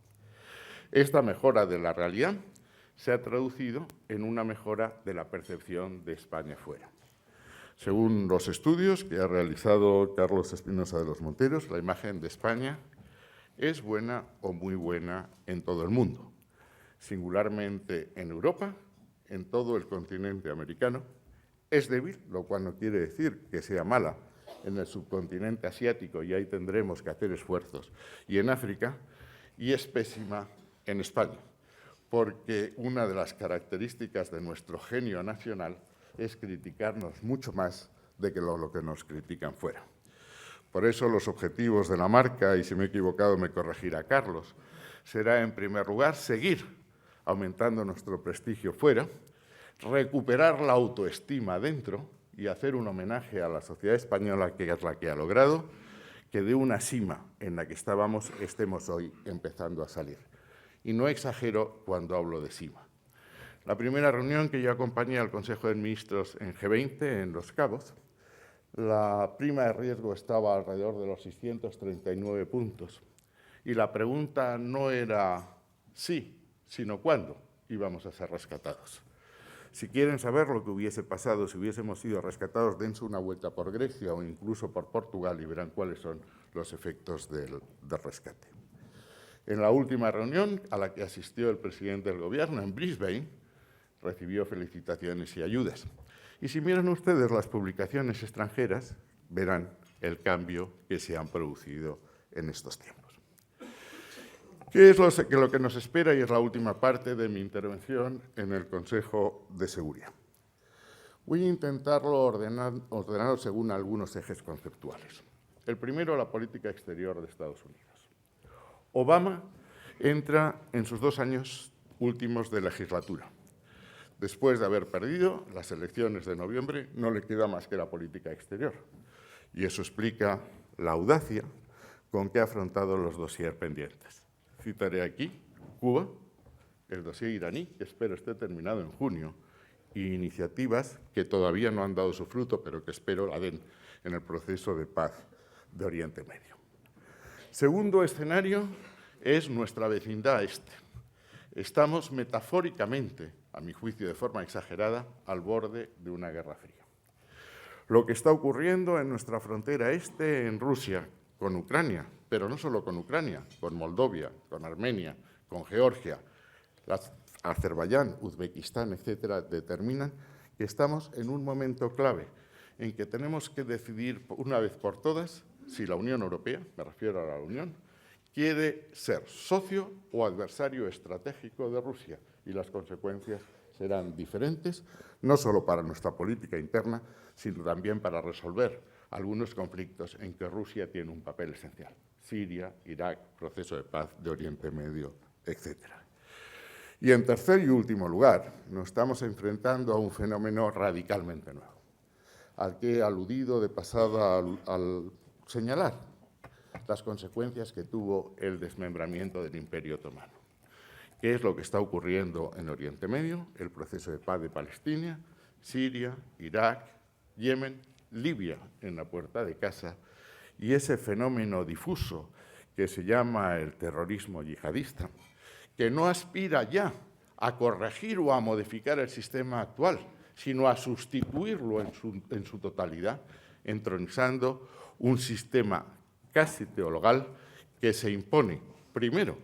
Esta mejora de la realidad se ha traducido en una mejora de la percepción de España fuera. Según los estudios que ha realizado Carlos Espinosa de los Monteros, la imagen de España es buena o muy buena en todo el mundo, singularmente en Europa, en todo el continente americano. Es débil, lo cual no quiere decir que sea mala, en el subcontinente asiático, y ahí tendremos que hacer esfuerzos, y en África, y es pésima en España, porque una de las características de nuestro genio nacional es criticarnos mucho más de lo que nos critican fuera. Por eso los objetivos de la marca, y si me he equivocado me corregirá Carlos, será en primer lugar seguir aumentando nuestro prestigio fuera, recuperar la autoestima dentro y hacer un homenaje a la sociedad española, que es la que ha logrado que de una cima en la que estábamos estemos hoy empezando a salir. Y no exagero cuando hablo de cima. La primera reunión que yo acompañé al Consejo de Ministros en G20, en Los Cabos, la prima de riesgo estaba alrededor de los 639 puntos. Y la pregunta no era sí, sino cuándo íbamos a ser rescatados. Si quieren saber lo que hubiese pasado si hubiésemos sido rescatados, dense una vuelta por Grecia o incluso por Portugal y verán cuáles son los efectos del rescate. En la última reunión a la que asistió el presidente del Gobierno en Brisbane, recibió felicitaciones y ayudas. Y si miran ustedes las publicaciones extranjeras, verán el cambio que se han producido en estos tiempos. ¿Qué es lo que nos espera? Y es la última parte de mi intervención en el Consejo de Seguridad. Voy a intentarlo ordenarlo según algunos ejes conceptuales. El primero, la política exterior de Estados Unidos. Obama entra en sus 2 años últimos de legislatura. Después de haber perdido las elecciones de noviembre, no le queda más que la política exterior. Y eso explica la audacia con que ha afrontado los dosieres pendientes. Citaré aquí Cuba, el dossier iraní, que espero esté terminado en junio, y iniciativas que todavía no han dado su fruto, pero que espero la den en el proceso de paz de Oriente Medio. Segundo escenario es nuestra vecindad este. Estamos metafóricamente, a mi juicio de forma exagerada, al borde de una guerra fría. Lo que está ocurriendo en nuestra frontera este, en Rusia, con Ucrania, pero no solo con Ucrania, con Moldovia, con Armenia, con Georgia, Azerbaiyán, Uzbekistán, etcétera, determinan que estamos en un momento clave en que tenemos que decidir una vez por todas si la Unión Europea, me refiero a la Unión, quiere ser socio o adversario estratégico de Rusia, y las consecuencias serán diferentes, no solo para nuestra política interna, sino también para resolver algunos conflictos en que Rusia tiene un papel esencial. Siria, Irak, proceso de paz de Oriente Medio, etcétera. Y en tercer y último lugar, nos estamos enfrentando a un fenómeno radicalmente nuevo, al que he aludido de pasada al señalar las consecuencias que tuvo el desmembramiento del Imperio Otomano. ¿Qué es lo que está ocurriendo en Oriente Medio? El proceso de paz de Palestina, Siria, Irak, Yemen, Libia en la puerta de casa, y ese fenómeno difuso que se llama el terrorismo yihadista, que no aspira ya a corregir o a modificar el sistema actual, sino a sustituirlo en su totalidad, entronizando un sistema casi teologal que se impone, primero,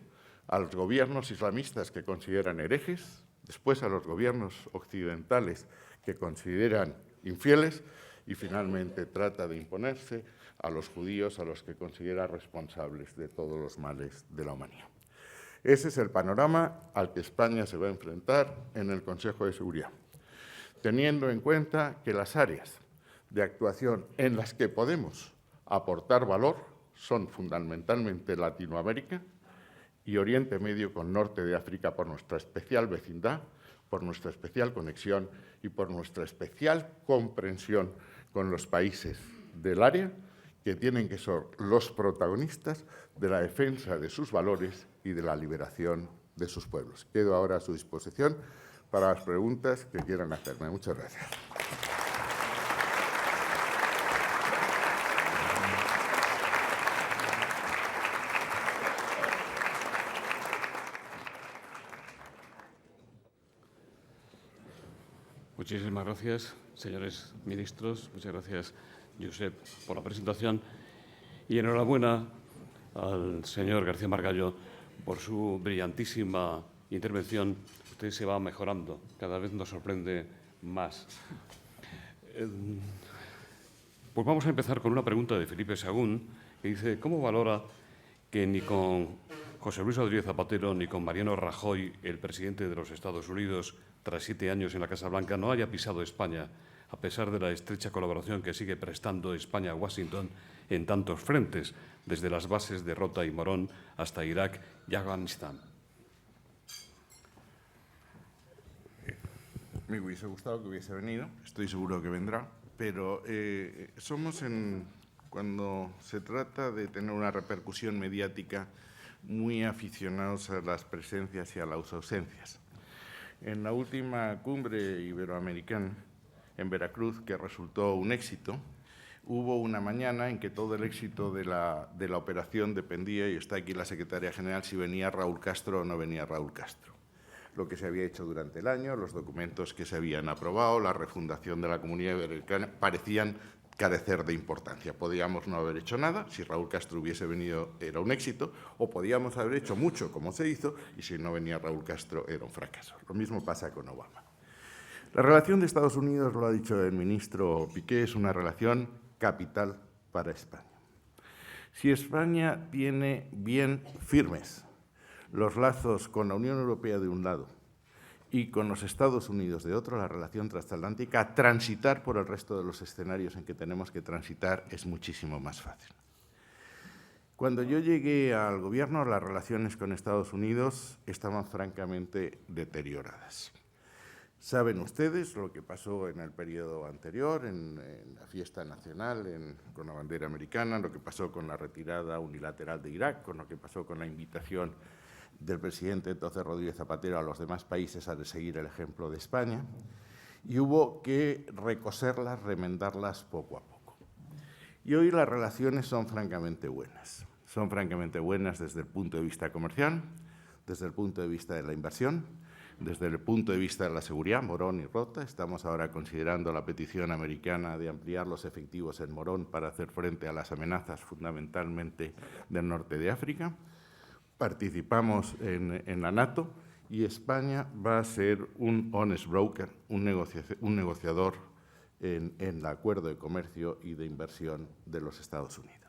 a los gobiernos islamistas que consideran herejes, después a los gobiernos occidentales que consideran infieles, y finalmente trata de imponerse a los judíos, a los que considera responsables de todos los males de la humanidad. Ese es el panorama al que España se va a enfrentar en el Consejo de Seguridad, teniendo en cuenta que las áreas de actuación en las que podemos aportar valor son fundamentalmente Latinoamérica y Oriente Medio con Norte de África, por nuestra especial vecindad, por nuestra especial conexión y por nuestra especial comprensión con los países del área, que tienen que ser los protagonistas de la defensa de sus valores y de la liberación de sus pueblos. Quedo ahora a su disposición para las preguntas que quieran hacerme. Muchas gracias. Muchísimas gracias, señores ministros. Muchas gracias, Josep, por la presentación. Y enhorabuena al señor García Margallo por su brillantísima intervención. Usted se va mejorando, cada vez nos sorprende más. Pues vamos a empezar con una pregunta de Felipe Sagún, que dice: ¿cómo valora que ni con José Luis Rodríguez Zapatero ni con Mariano Rajoy, el presidente de los Estados Unidos, tras 7 años en la Casa Blanca, no haya pisado España, a pesar de la estrecha colaboración que sigue prestando España a Washington en tantos frentes, desde las bases de Rota y Morón hasta Irak y Afganistán? Me hubiese gustado que hubiese venido, estoy seguro que vendrá, pero cuando se trata de tener una repercusión mediática, muy aficionados a las presencias y a las ausencias. En la última cumbre iberoamericana en Veracruz, que resultó un éxito, hubo una mañana en que todo el éxito de la operación dependía, y está aquí la secretaria general, si venía Raúl Castro o no venía Raúl Castro. Lo que se había hecho durante el año, los documentos que se habían aprobado, la refundación de la Comunidad Iberoamericana, parecían carecer de importancia. Podíamos no haber hecho nada, si Raúl Castro hubiese venido era un éxito, o podíamos haber hecho mucho como se hizo, y si no venía Raúl Castro era un fracaso. Lo mismo pasa con Obama. La relación de Estados Unidos, lo ha dicho el ministro Piqué, es una relación capital para España. Si España tiene bien firmes los lazos con la Unión Europea de un lado y con los Estados Unidos de otro, la relación transatlántica, transitar por el resto de los escenarios en que tenemos que transitar es muchísimo más fácil. Cuando yo llegué al gobierno, las relaciones con Estados Unidos estaban francamente deterioradas. Saben ustedes lo que pasó en el periodo anterior, en la fiesta nacional con la bandera americana, lo que pasó con la retirada unilateral de Irak, con lo que pasó con la invitación del presidente entonces Rodríguez Zapatero a los demás países a seguir el ejemplo de España, y hubo que recoserlas, remendarlas poco a poco. Y hoy las relaciones son francamente buenas. Son francamente buenas desde el punto de vista comercial, desde el punto de vista de la inversión, desde el punto de vista de la seguridad, Morón y Rota. Estamos ahora considerando la petición americana de ampliar los efectivos en Morón para hacer frente a las amenazas fundamentalmente del norte de África. Participamos en la NATO y España va a ser un honest broker, un negociador en el acuerdo de comercio y de inversión de los Estados Unidos.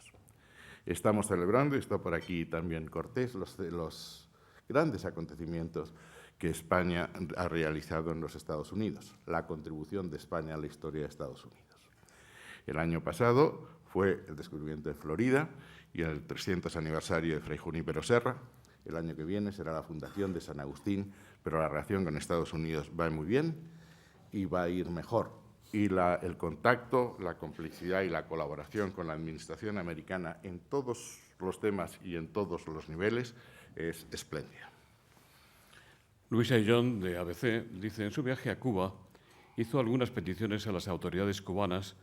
Estamos celebrando, y está por aquí también Cortés, los grandes acontecimientos que España ha realizado en los Estados Unidos, la contribución de España a la historia de Estados Unidos. El año pasado fue el descubrimiento de Florida y el 300 aniversario de Fray Junípero Serra. El año que viene será la fundación de San Agustín, pero la relación con Estados Unidos va muy bien y va a ir mejor. Y el contacto, la complicidad y la colaboración con la administración americana en todos los temas y en todos los niveles es espléndida. Luis Ayllón, de ABC, dice, en su viaje a Cuba hizo algunas peticiones a las autoridades cubanas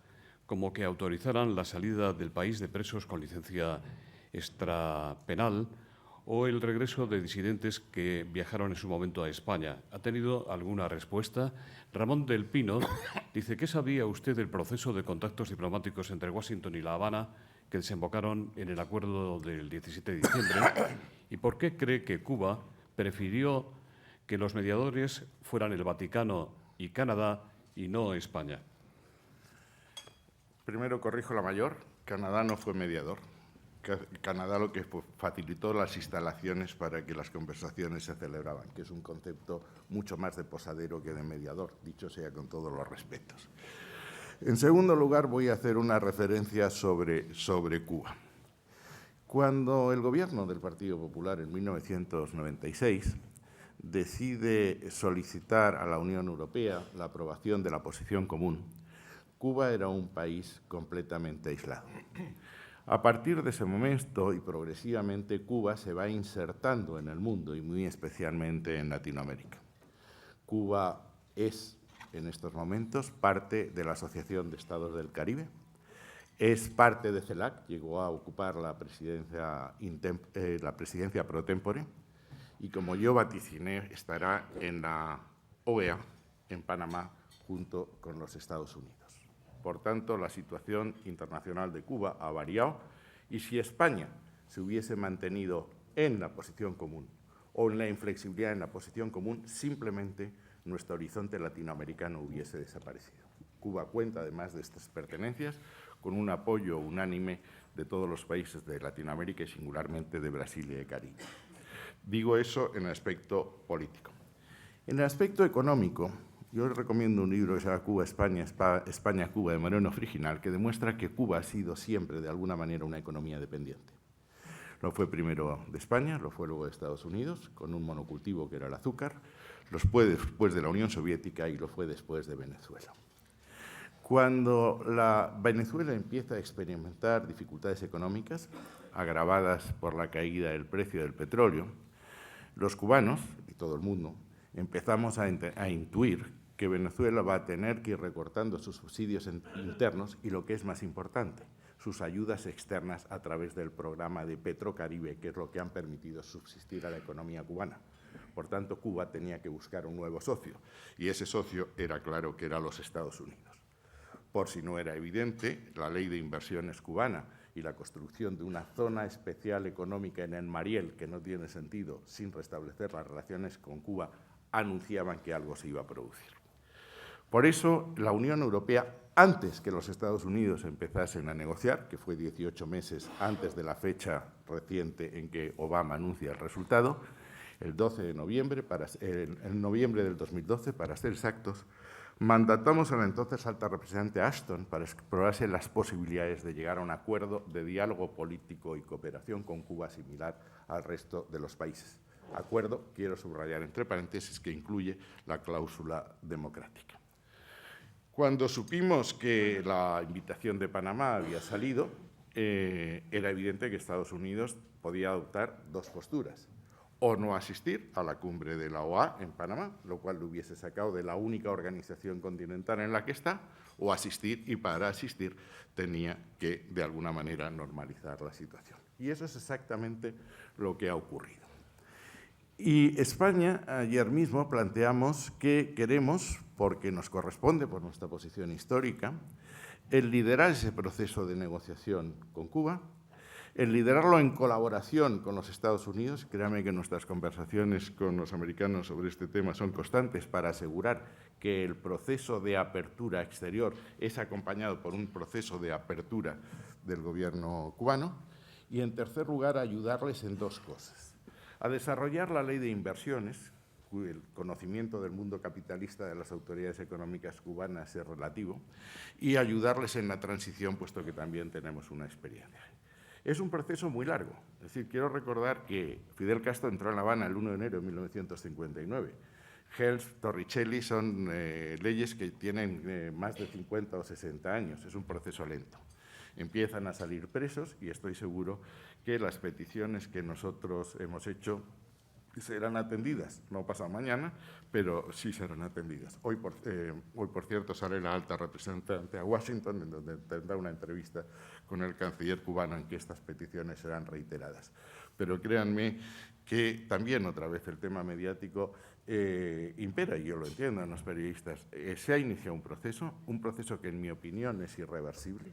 como que autorizaran la salida del país de presos con licencia extrapenal o el regreso de disidentes que viajaron en su momento a España. ¿Ha tenido alguna respuesta? Ramón del Pino dice, ¿qué sabía usted del proceso de contactos diplomáticos entre Washington y La Habana que desembocaron en el acuerdo del 17 de diciembre? ¿Y por qué cree que Cuba prefirió que los mediadores fueran el Vaticano y Canadá y no España? Primero corrijo la mayor, Canadá no fue mediador. Canadá lo que facilitó las instalaciones para que las conversaciones se celebraban, que es un concepto mucho más de posadero que de mediador, dicho sea con todos los respetos. En segundo lugar, voy a hacer una referencia sobre Cuba. Cuando el gobierno del Partido Popular en 1996 decide solicitar a la Unión Europea la aprobación de la Posición Común, Cuba era un país completamente aislado. A partir de ese momento y progresivamente, Cuba se va insertando en el mundo y muy especialmente en Latinoamérica. Cuba es, en estos momentos, parte de la Asociación de Estados del Caribe, es parte de CELAC, llegó a ocupar la presidencia pro tempore y, como yo vaticiné, estará en la OEA, en Panamá, junto con los Estados Unidos. Por tanto, la situación internacional de Cuba ha variado y si España se hubiese mantenido en la Posición Común o en la inflexibilidad en la Posición Común, simplemente nuestro horizonte latinoamericano hubiese desaparecido. Cuba cuenta, además de estas pertenencias, con un apoyo unánime de todos los países de Latinoamérica y singularmente de Brasil y de Caribe. Digo eso en el aspecto político. En el aspecto económico, yo les recomiendo un libro que se llama Cuba, España, Cuba, de Moreno Friginal, que demuestra que Cuba ha sido siempre, de alguna manera, una economía dependiente. Lo fue primero de España, lo fue luego de Estados Unidos, con un monocultivo que era el azúcar, lo fue después de la Unión Soviética y lo fue después de Venezuela. Cuando Venezuela empieza a experimentar dificultades económicas agravadas por la caída del precio del petróleo, los cubanos, y todo el mundo, empezamos a intuir que Venezuela va a tener que ir recortando sus subsidios internos y, lo que es más importante, sus ayudas externas a través del programa de Petrocaribe, que es lo que han permitido subsistir a la economía cubana. Por tanto, Cuba tenía que buscar un nuevo socio y ese socio era claro que eran los Estados Unidos. Por si no era evidente, la Ley de Inversiones cubana y la construcción de una zona especial económica en el Mariel, que no tiene sentido sin restablecer las relaciones con Cuba, anunciaban que algo se iba a producir. Por eso, la Unión Europea, antes que los Estados Unidos empezasen a negociar, que fue 18 meses antes de la fecha reciente en que Obama anuncia el resultado, el 12 de noviembre, en noviembre del 2012, para ser exactos, mandatamos a la entonces alta representante Ashton para explorarse las posibilidades de llegar a un acuerdo de diálogo político y cooperación con Cuba similar al resto de los países. Acuerdo, quiero subrayar entre paréntesis, que incluye la cláusula democrática. Cuando supimos que la invitación de Panamá había salido, era evidente que Estados Unidos podía adoptar dos posturas: o no asistir a la cumbre de la OEA en Panamá, lo cual lo hubiese sacado de la única organización continental en la que está, o asistir, y para asistir tenía que, de alguna manera, normalizar la situación. Y eso es exactamente lo que ha ocurrido. Y España, ayer mismo planteamos que queremos, porque nos corresponde por nuestra posición histórica, el liderar ese proceso de negociación con Cuba, el liderarlo en colaboración con los Estados Unidos. Créame que nuestras conversaciones con los americanos sobre este tema son constantes para asegurar que el proceso de apertura exterior es acompañado por un proceso de apertura del gobierno cubano. Y, en tercer lugar, ayudarles en dos cosas: a desarrollar la ley de inversiones, el conocimiento del mundo capitalista de las autoridades económicas cubanas es relativo, y ayudarles en la transición, puesto que también tenemos una experiencia. Es un proceso muy largo. Es decir, quiero recordar que Fidel Castro entró en La Habana el 1 de enero de 1959. Helms, Torricelli son leyes que tienen más de 50 o 60 años. Es un proceso lento. Empiezan a salir presos y estoy seguro que las peticiones que nosotros hemos hecho serán atendidas. No pasa mañana, pero sí serán atendidas. Hoy, por cierto, sale la alta representante a Washington, en donde tendrá una entrevista con el canciller cubano en que estas peticiones serán reiteradas. Pero créanme que también, otra vez, el tema mediático impera, y yo lo entiendo en los periodistas. Se ha iniciado un proceso que, en mi opinión, es irreversible.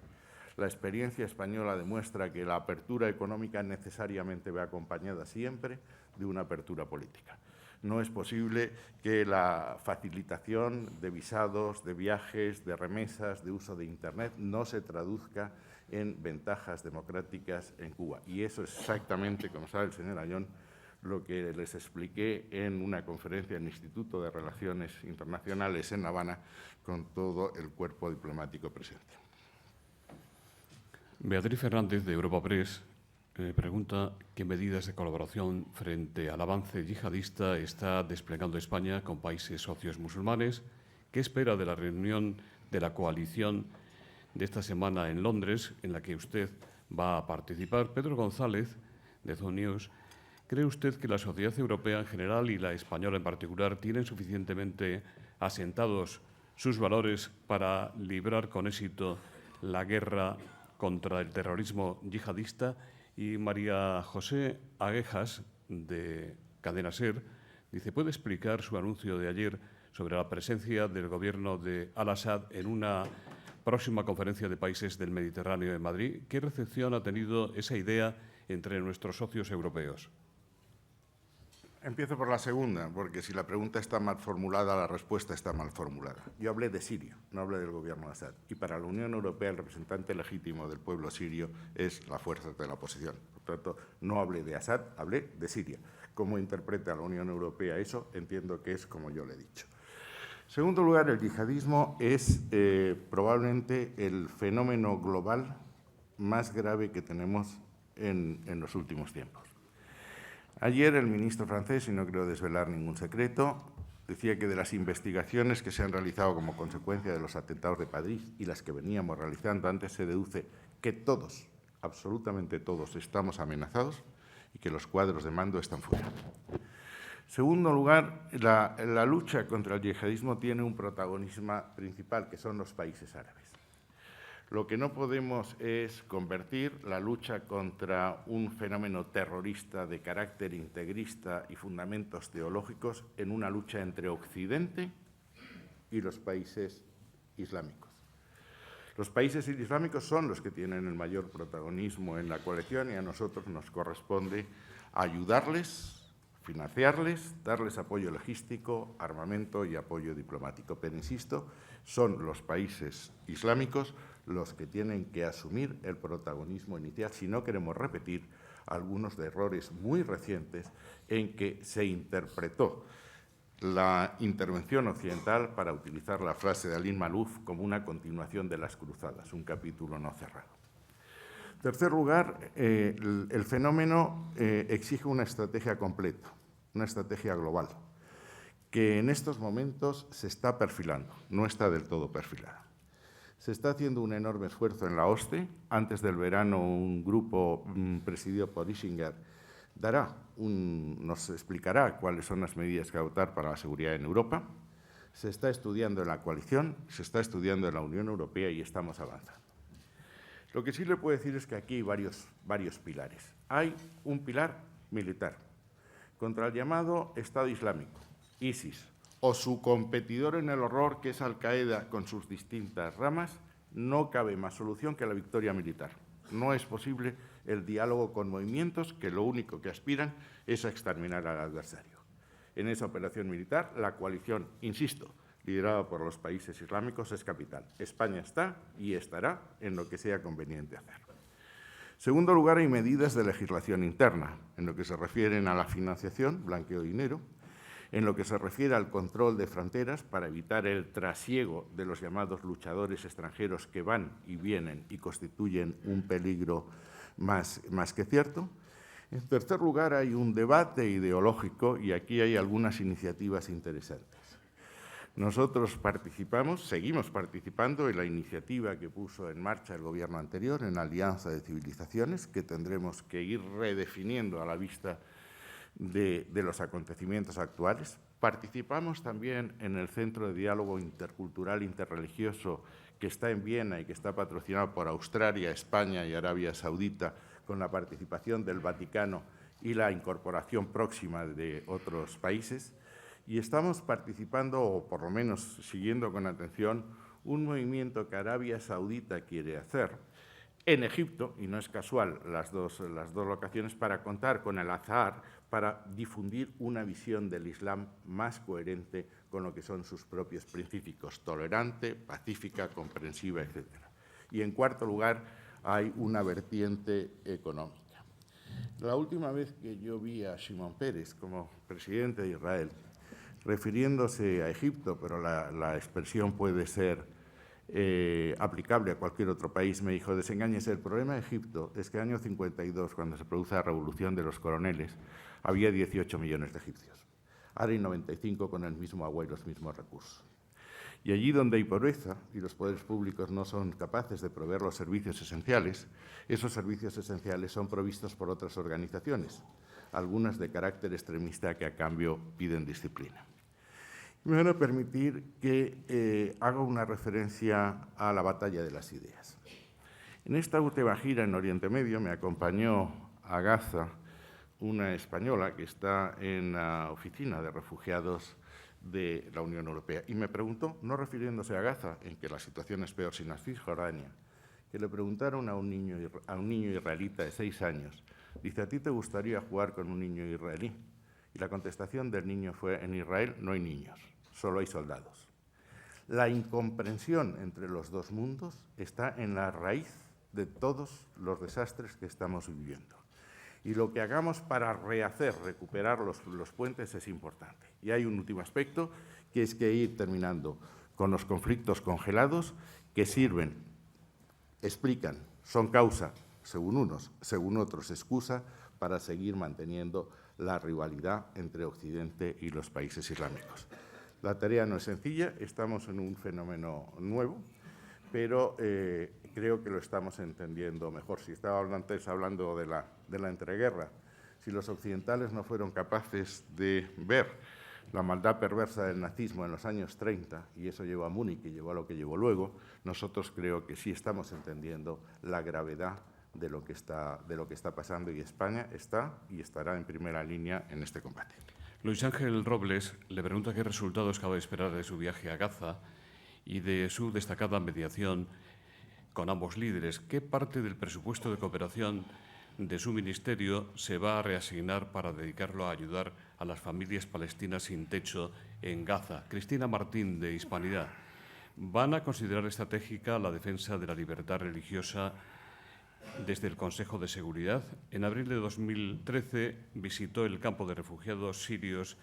La experiencia española demuestra que la apertura económica necesariamente va acompañada siempre de una apertura política. No es posible que la facilitación de visados, de viajes, de remesas, de uso de Internet no se traduzca en ventajas democráticas en Cuba. Y eso es exactamente, como sabe el señor Ayón, lo que les expliqué en una conferencia en el Instituto de Relaciones Internacionales en La Habana con todo el cuerpo diplomático presente. Beatriz Fernández, de Europa Press, pregunta qué medidas de colaboración frente al avance yihadista está desplegando España con países socios musulmanes. ¿Qué espera de la reunión de la coalición de esta semana en Londres, en la que usted va a participar? Pedro González, de Zone News, ¿cree usted que la sociedad europea en general y la española en particular tienen suficientemente asentados sus valores para librar con éxito la guerra contra el terrorismo yihadista? Y María José Aguejas, de Cadena SER, dice: ¿puede explicar su anuncio de ayer sobre la presencia del gobierno de Al-Assad en una próxima conferencia de países del Mediterráneo en Madrid? ¿Qué recepción ha tenido esa idea entre nuestros socios europeos? Empiezo por la segunda, porque si la pregunta está mal formulada, la respuesta está mal formulada. Yo hablé de Siria, no hablé del gobierno de Assad. Y para la Unión Europea, el representante legítimo del pueblo sirio es la fuerza de la oposición. Por tanto, no hablé de Assad, hablé de Siria. ¿Cómo interpreta la Unión Europea eso? Entiendo que es como yo le he dicho. En segundo lugar, el yihadismo es probablemente el fenómeno global más grave que tenemos en los últimos tiempos. Ayer el ministro francés, y no creo desvelar ningún secreto, decía que de las investigaciones que se han realizado como consecuencia de los atentados de París y las que veníamos realizando antes, se deduce que todos, absolutamente todos, estamos amenazados y que los cuadros de mando están fuera. En segundo lugar, la lucha contra el yihadismo tiene un protagonismo principal, que son los países árabes. Lo que no podemos es convertir la lucha contra un fenómeno terrorista de carácter integrista y fundamentos teológicos en una lucha entre Occidente y los países islámicos. Los países islámicos son los que tienen el mayor protagonismo en la coalición y a nosotros nos corresponde ayudarles, financiarles, darles apoyo logístico, armamento y apoyo diplomático. Pero, insisto, son los países islámicos los que tienen que asumir el protagonismo inicial si no queremos repetir algunos de errores muy recientes en que se interpretó la intervención occidental para utilizar la frase de Alim Malouf como una continuación de las cruzadas, un capítulo no cerrado. En tercer lugar, el fenómeno exige una estrategia completa, una estrategia global, que en estos momentos se está perfilando, no está del todo perfilada. Se está haciendo un enorme esfuerzo en la OSCE. Antes del verano, un grupo presidido por Ischinger nos explicará cuáles son las medidas que adoptar para la seguridad en Europa. Se está estudiando en la coalición, se está estudiando en la Unión Europea y estamos avanzando. Lo que sí le puedo decir es que aquí hay varios pilares. Hay un pilar militar contra el llamado Estado Islámico, ISIS, o su competidor en el horror, que es Al-Qaeda, con sus distintas ramas. No cabe más solución que la victoria militar. No es posible el diálogo con movimientos que lo único que aspiran es a exterminar al adversario. En esa operación militar, la coalición, insisto, liderada por los países islámicos, es capital. España está y estará en lo que sea conveniente hacer. En segundo lugar, hay medidas de legislación interna, en lo que se refieren a la financiación, blanqueo de dinero, en lo que se refiere al control de fronteras para evitar el trasiego de los llamados luchadores extranjeros que van y vienen y constituyen un peligro más que cierto. En tercer lugar, hay un debate ideológico y aquí hay algunas iniciativas interesantes. Nosotros seguimos participando en la iniciativa que puso en marcha el Gobierno anterior, en Alianza de Civilizaciones, que tendremos que ir redefiniendo a la vista de los acontecimientos actuales. Participamos también en el Centro de Diálogo Intercultural Interreligioso que está en Viena y que está patrocinado por Australia, España y Arabia Saudita, con la participación del Vaticano y la incorporación próxima de otros países. Y estamos participando, o por lo menos siguiendo con atención, un movimiento que Arabia Saudita quiere hacer en Egipto, y no es casual las dos locaciones, para contar con el Azhar, para difundir una visión del Islam más coherente con lo que son sus propios principios, tolerante, pacífica, comprensiva, etc. Y, en cuarto lugar, hay una vertiente económica. La última vez que yo vi a Shimon Peres como presidente de Israel, refiriéndose a Egipto, pero la expresión puede ser aplicable a cualquier otro país, me dijo: desengáñese, el problema de Egipto es que en el año 52, cuando se produce la revolución de los coroneles, había 18 millones de egipcios. Ahora hay 95 con el mismo agua y los mismos recursos. Y allí donde hay pobreza y los poderes públicos no son capaces de proveer los servicios esenciales, esos servicios esenciales son provistos por otras organizaciones, algunas de carácter extremista que a cambio piden disciplina. Me van a permitir que haga una referencia a la batalla de las ideas. En esta última gira en Oriente Medio me acompañó a Gaza una española que está en la oficina de refugiados de la Unión Europea y me preguntó, no refiriéndose a Gaza, en que la situación es peor sin la Cisjordania, que le preguntaron a un niño israelita de 6 años, dice: ¿a ti te gustaría jugar con un niño israelí? Y la contestación del niño fue: en Israel no hay niños, solo hay soldados. La incomprensión entre los dos mundos está en la raíz de todos los desastres que estamos viviendo. Y lo que hagamos para recuperar los puentes es importante. Y hay un último aspecto, que es que ir terminando con los conflictos congelados que sirven, explican, son causa, según unos, según otros, excusa para seguir manteniendo la rivalidad entre Occidente y los países islámicos. La tarea no es sencilla, estamos en un fenómeno nuevo, pero creo que lo estamos entendiendo mejor. Si estaba antes hablando de la entreguerra, si los occidentales no fueron capaces de ver la maldad perversa del nazismo en los años 30, y eso llevó a Múnich y llevó a lo que llevó luego, nosotros creo que sí estamos entendiendo la gravedad de lo que está pasando, y España está y estará en primera línea en este combate. Luis Ángel Robles le pregunta qué resultados cabe esperar de su viaje a Gaza y de su destacada mediación con ambos líderes. ¿Qué parte del presupuesto de cooperación de su ministerio se va a reasignar para dedicarlo a ayudar a las familias palestinas sin techo en Gaza. Cristina Martín, de Hispanidad. ¿Van a considerar estratégica la defensa de la libertad religiosa desde el Consejo de Seguridad? En abril de 2013 visitó el campo de refugiados sirios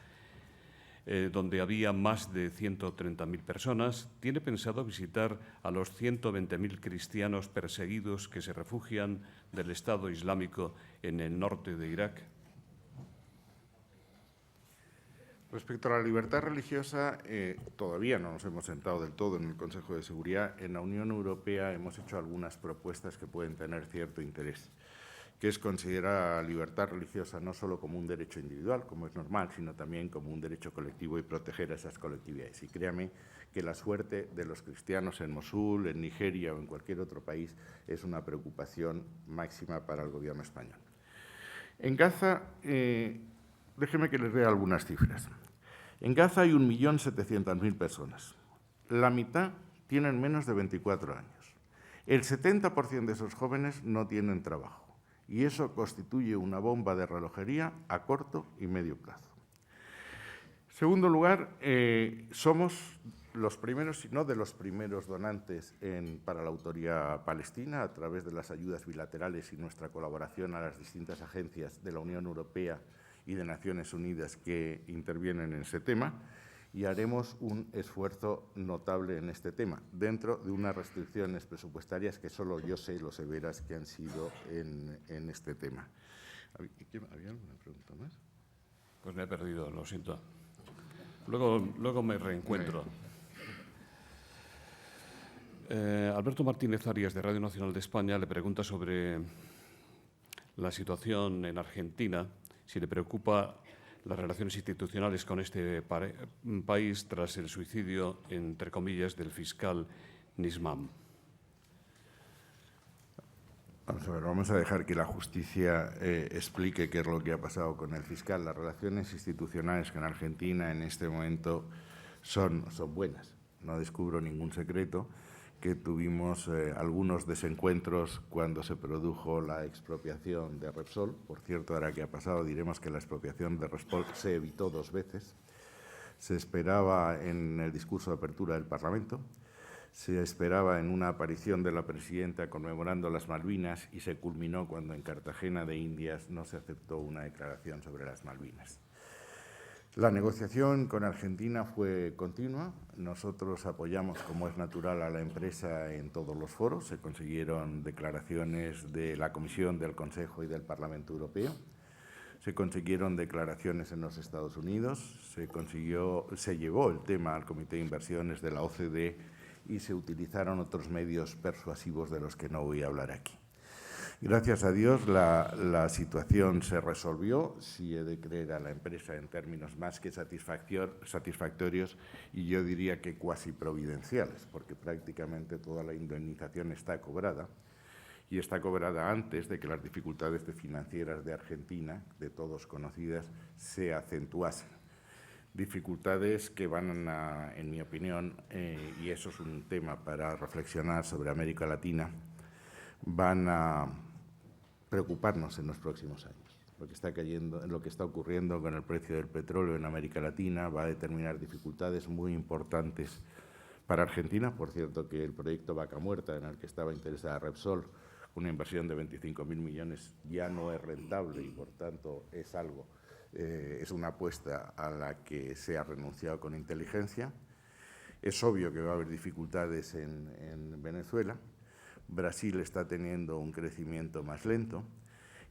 donde había más de 130.000 personas. ¿Tiene pensado visitar a los 120.000 cristianos perseguidos que se refugian del Estado Islámico en el norte de Irak? Respecto a la libertad religiosa, todavía no nos hemos sentado del todo en el Consejo de Seguridad. En la Unión Europea hemos hecho algunas propuestas que pueden tener cierto interés, que es considerar a la libertad religiosa no solo como un derecho individual, como es normal, sino también como un derecho colectivo y proteger a esas colectividades. Y créame que la suerte de los cristianos en Mosul, en Nigeria o en cualquier otro país es una preocupación máxima para el Gobierno español. En Gaza, déjeme que les dé algunas cifras. En Gaza hay 1.700.000 personas. La mitad tienen menos de 24 años. El 70% de esos jóvenes no tienen trabajo. Y eso constituye una bomba de relojería a corto y medio plazo. En segundo lugar, somos los primeros, si no de los primeros donantes para la autoridad palestina a través de las ayudas bilaterales y nuestra colaboración a las distintas agencias de la Unión Europea y de Naciones Unidas que intervienen en ese tema, y haremos un esfuerzo notable en este tema, dentro de unas restricciones presupuestarias que solo yo sé lo severas que han sido en este tema. ¿Había alguna pregunta más? Pues me he perdido, lo siento. Luego me reencuentro. Alberto Martínez Arias, de Radio Nacional de España, le pregunta sobre la situación en Argentina, si le preocupa las relaciones institucionales con este país tras el suicidio, entre comillas, del fiscal Nisman. Vamos a dejar que la justicia explique qué es lo que ha pasado con el fiscal. Las relaciones institucionales con Argentina en este momento son buenas. No descubro ningún secreto, que tuvimos algunos desencuentros cuando se produjo la expropiación de Repsol. Por cierto, ahora que ha pasado, diremos que la expropiación de Repsol se evitó 2 veces. Se esperaba en el discurso de apertura del Parlamento, se esperaba en una aparición de la presidenta conmemorando las Malvinas y se culminó cuando en Cartagena de Indias no se aceptó una declaración sobre las Malvinas. La negociación con Argentina fue continua. Nosotros apoyamos, como es natural, a la empresa en todos los foros. Se consiguieron declaraciones de la Comisión, del Consejo y del Parlamento Europeo. Se consiguieron declaraciones en los Estados Unidos. Se llevó el tema al Comité de Inversiones de la OCDE y se utilizaron otros medios persuasivos de los que no voy a hablar aquí. Gracias a Dios la situación se resolvió, si he de creer a la empresa, en términos más que satisfactorios y yo diría que cuasi providenciales, porque prácticamente toda la indemnización está cobrada y está cobrada antes de que las dificultades financieras de Argentina, de todos conocidas, se acentuasen. Dificultades que van a, en mi opinión, y eso es un tema para reflexionar sobre América Latina, van a preocuparnos en los próximos años. Lo que está ocurriendo con el precio del petróleo en América Latina va a determinar dificultades muy importantes para Argentina. Por cierto, que el proyecto Vaca Muerta, en el que estaba interesada Repsol, una inversión de 25.000 millones, ya no es rentable y, por tanto, es una apuesta a la que se ha renunciado con inteligencia. Es obvio que va a haber dificultades en Venezuela. Brasil está teniendo un crecimiento más lento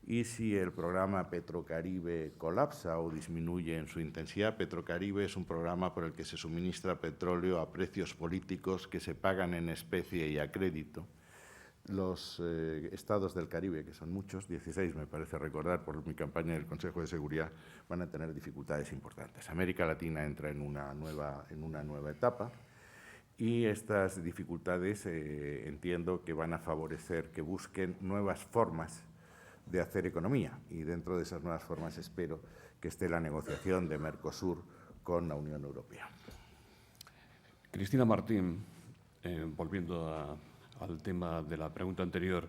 y si el programa Petrocaribe colapsa o disminuye en su intensidad, Petrocaribe es un programa por el que se suministra petróleo a precios políticos que se pagan en especie y a crédito. Los estados del Caribe, que son muchos, 16 me parece recordar por mi campaña del Consejo de Seguridad, van a tener dificultades importantes. América Latina entra en una nueva etapa. Y estas dificultades entiendo que van a favorecer que busquen nuevas formas de hacer economía. Y dentro de esas nuevas formas espero que esté la negociación de Mercosur con la Unión Europea. Cristina Martín, volviendo al tema de la pregunta anterior,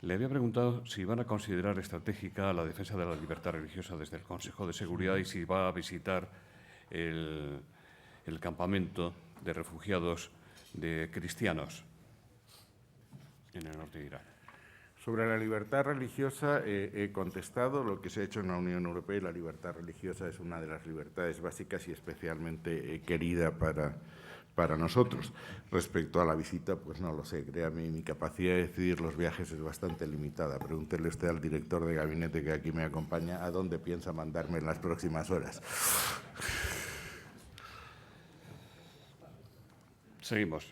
Le había preguntado si van a considerar estratégica la defensa de la libertad religiosa desde el Consejo de Seguridad y si va a visitar el campamento de refugiados de cristianos en el norte de Irak. Sobre la libertad religiosa he contestado lo que se ha hecho en la Unión Europea y la libertad religiosa es una de las libertades básicas y especialmente querida para nosotros. Respecto a la visita, pues no lo sé, créame, mi capacidad de decidir los viajes es bastante limitada. Pregúntele usted al director de gabinete que aquí me acompaña a dónde piensa mandarme en las próximas horas. Seguimos.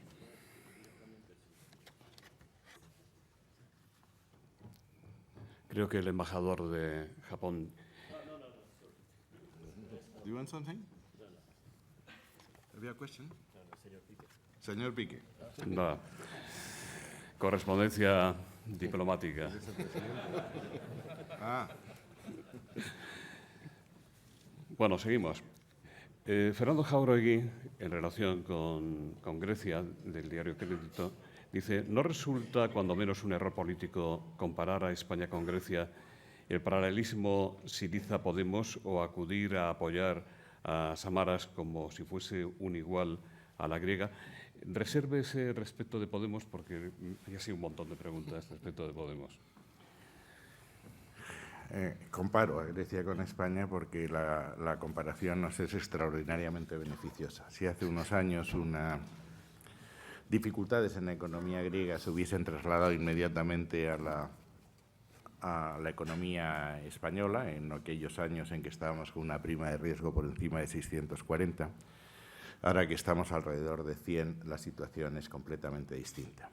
Creo que el embajador de Japón. Do you want something? Have you a question? Señor Piqué. La correspondencia diplomática. Bueno, seguimos. Fernando Jáuregui, en relación con Grecia, del diario Crédito, dice: no resulta, cuando menos, un error político comparar a España con Grecia, el paralelismo Syriza-Podemos o acudir a apoyar a Samaras como si fuese un igual a la griega. Resérvese respecto de Podemos, porque hay así un montón de preguntas respecto de Podemos. Comparo a Grecia con España porque la comparación nos es extraordinariamente beneficiosa. Si hace unos años dificultades en la economía griega se hubiesen trasladado inmediatamente a la economía española, en aquellos años en que estábamos con una prima de riesgo por encima de 640, ahora que estamos alrededor de 100, la situación es completamente distinta.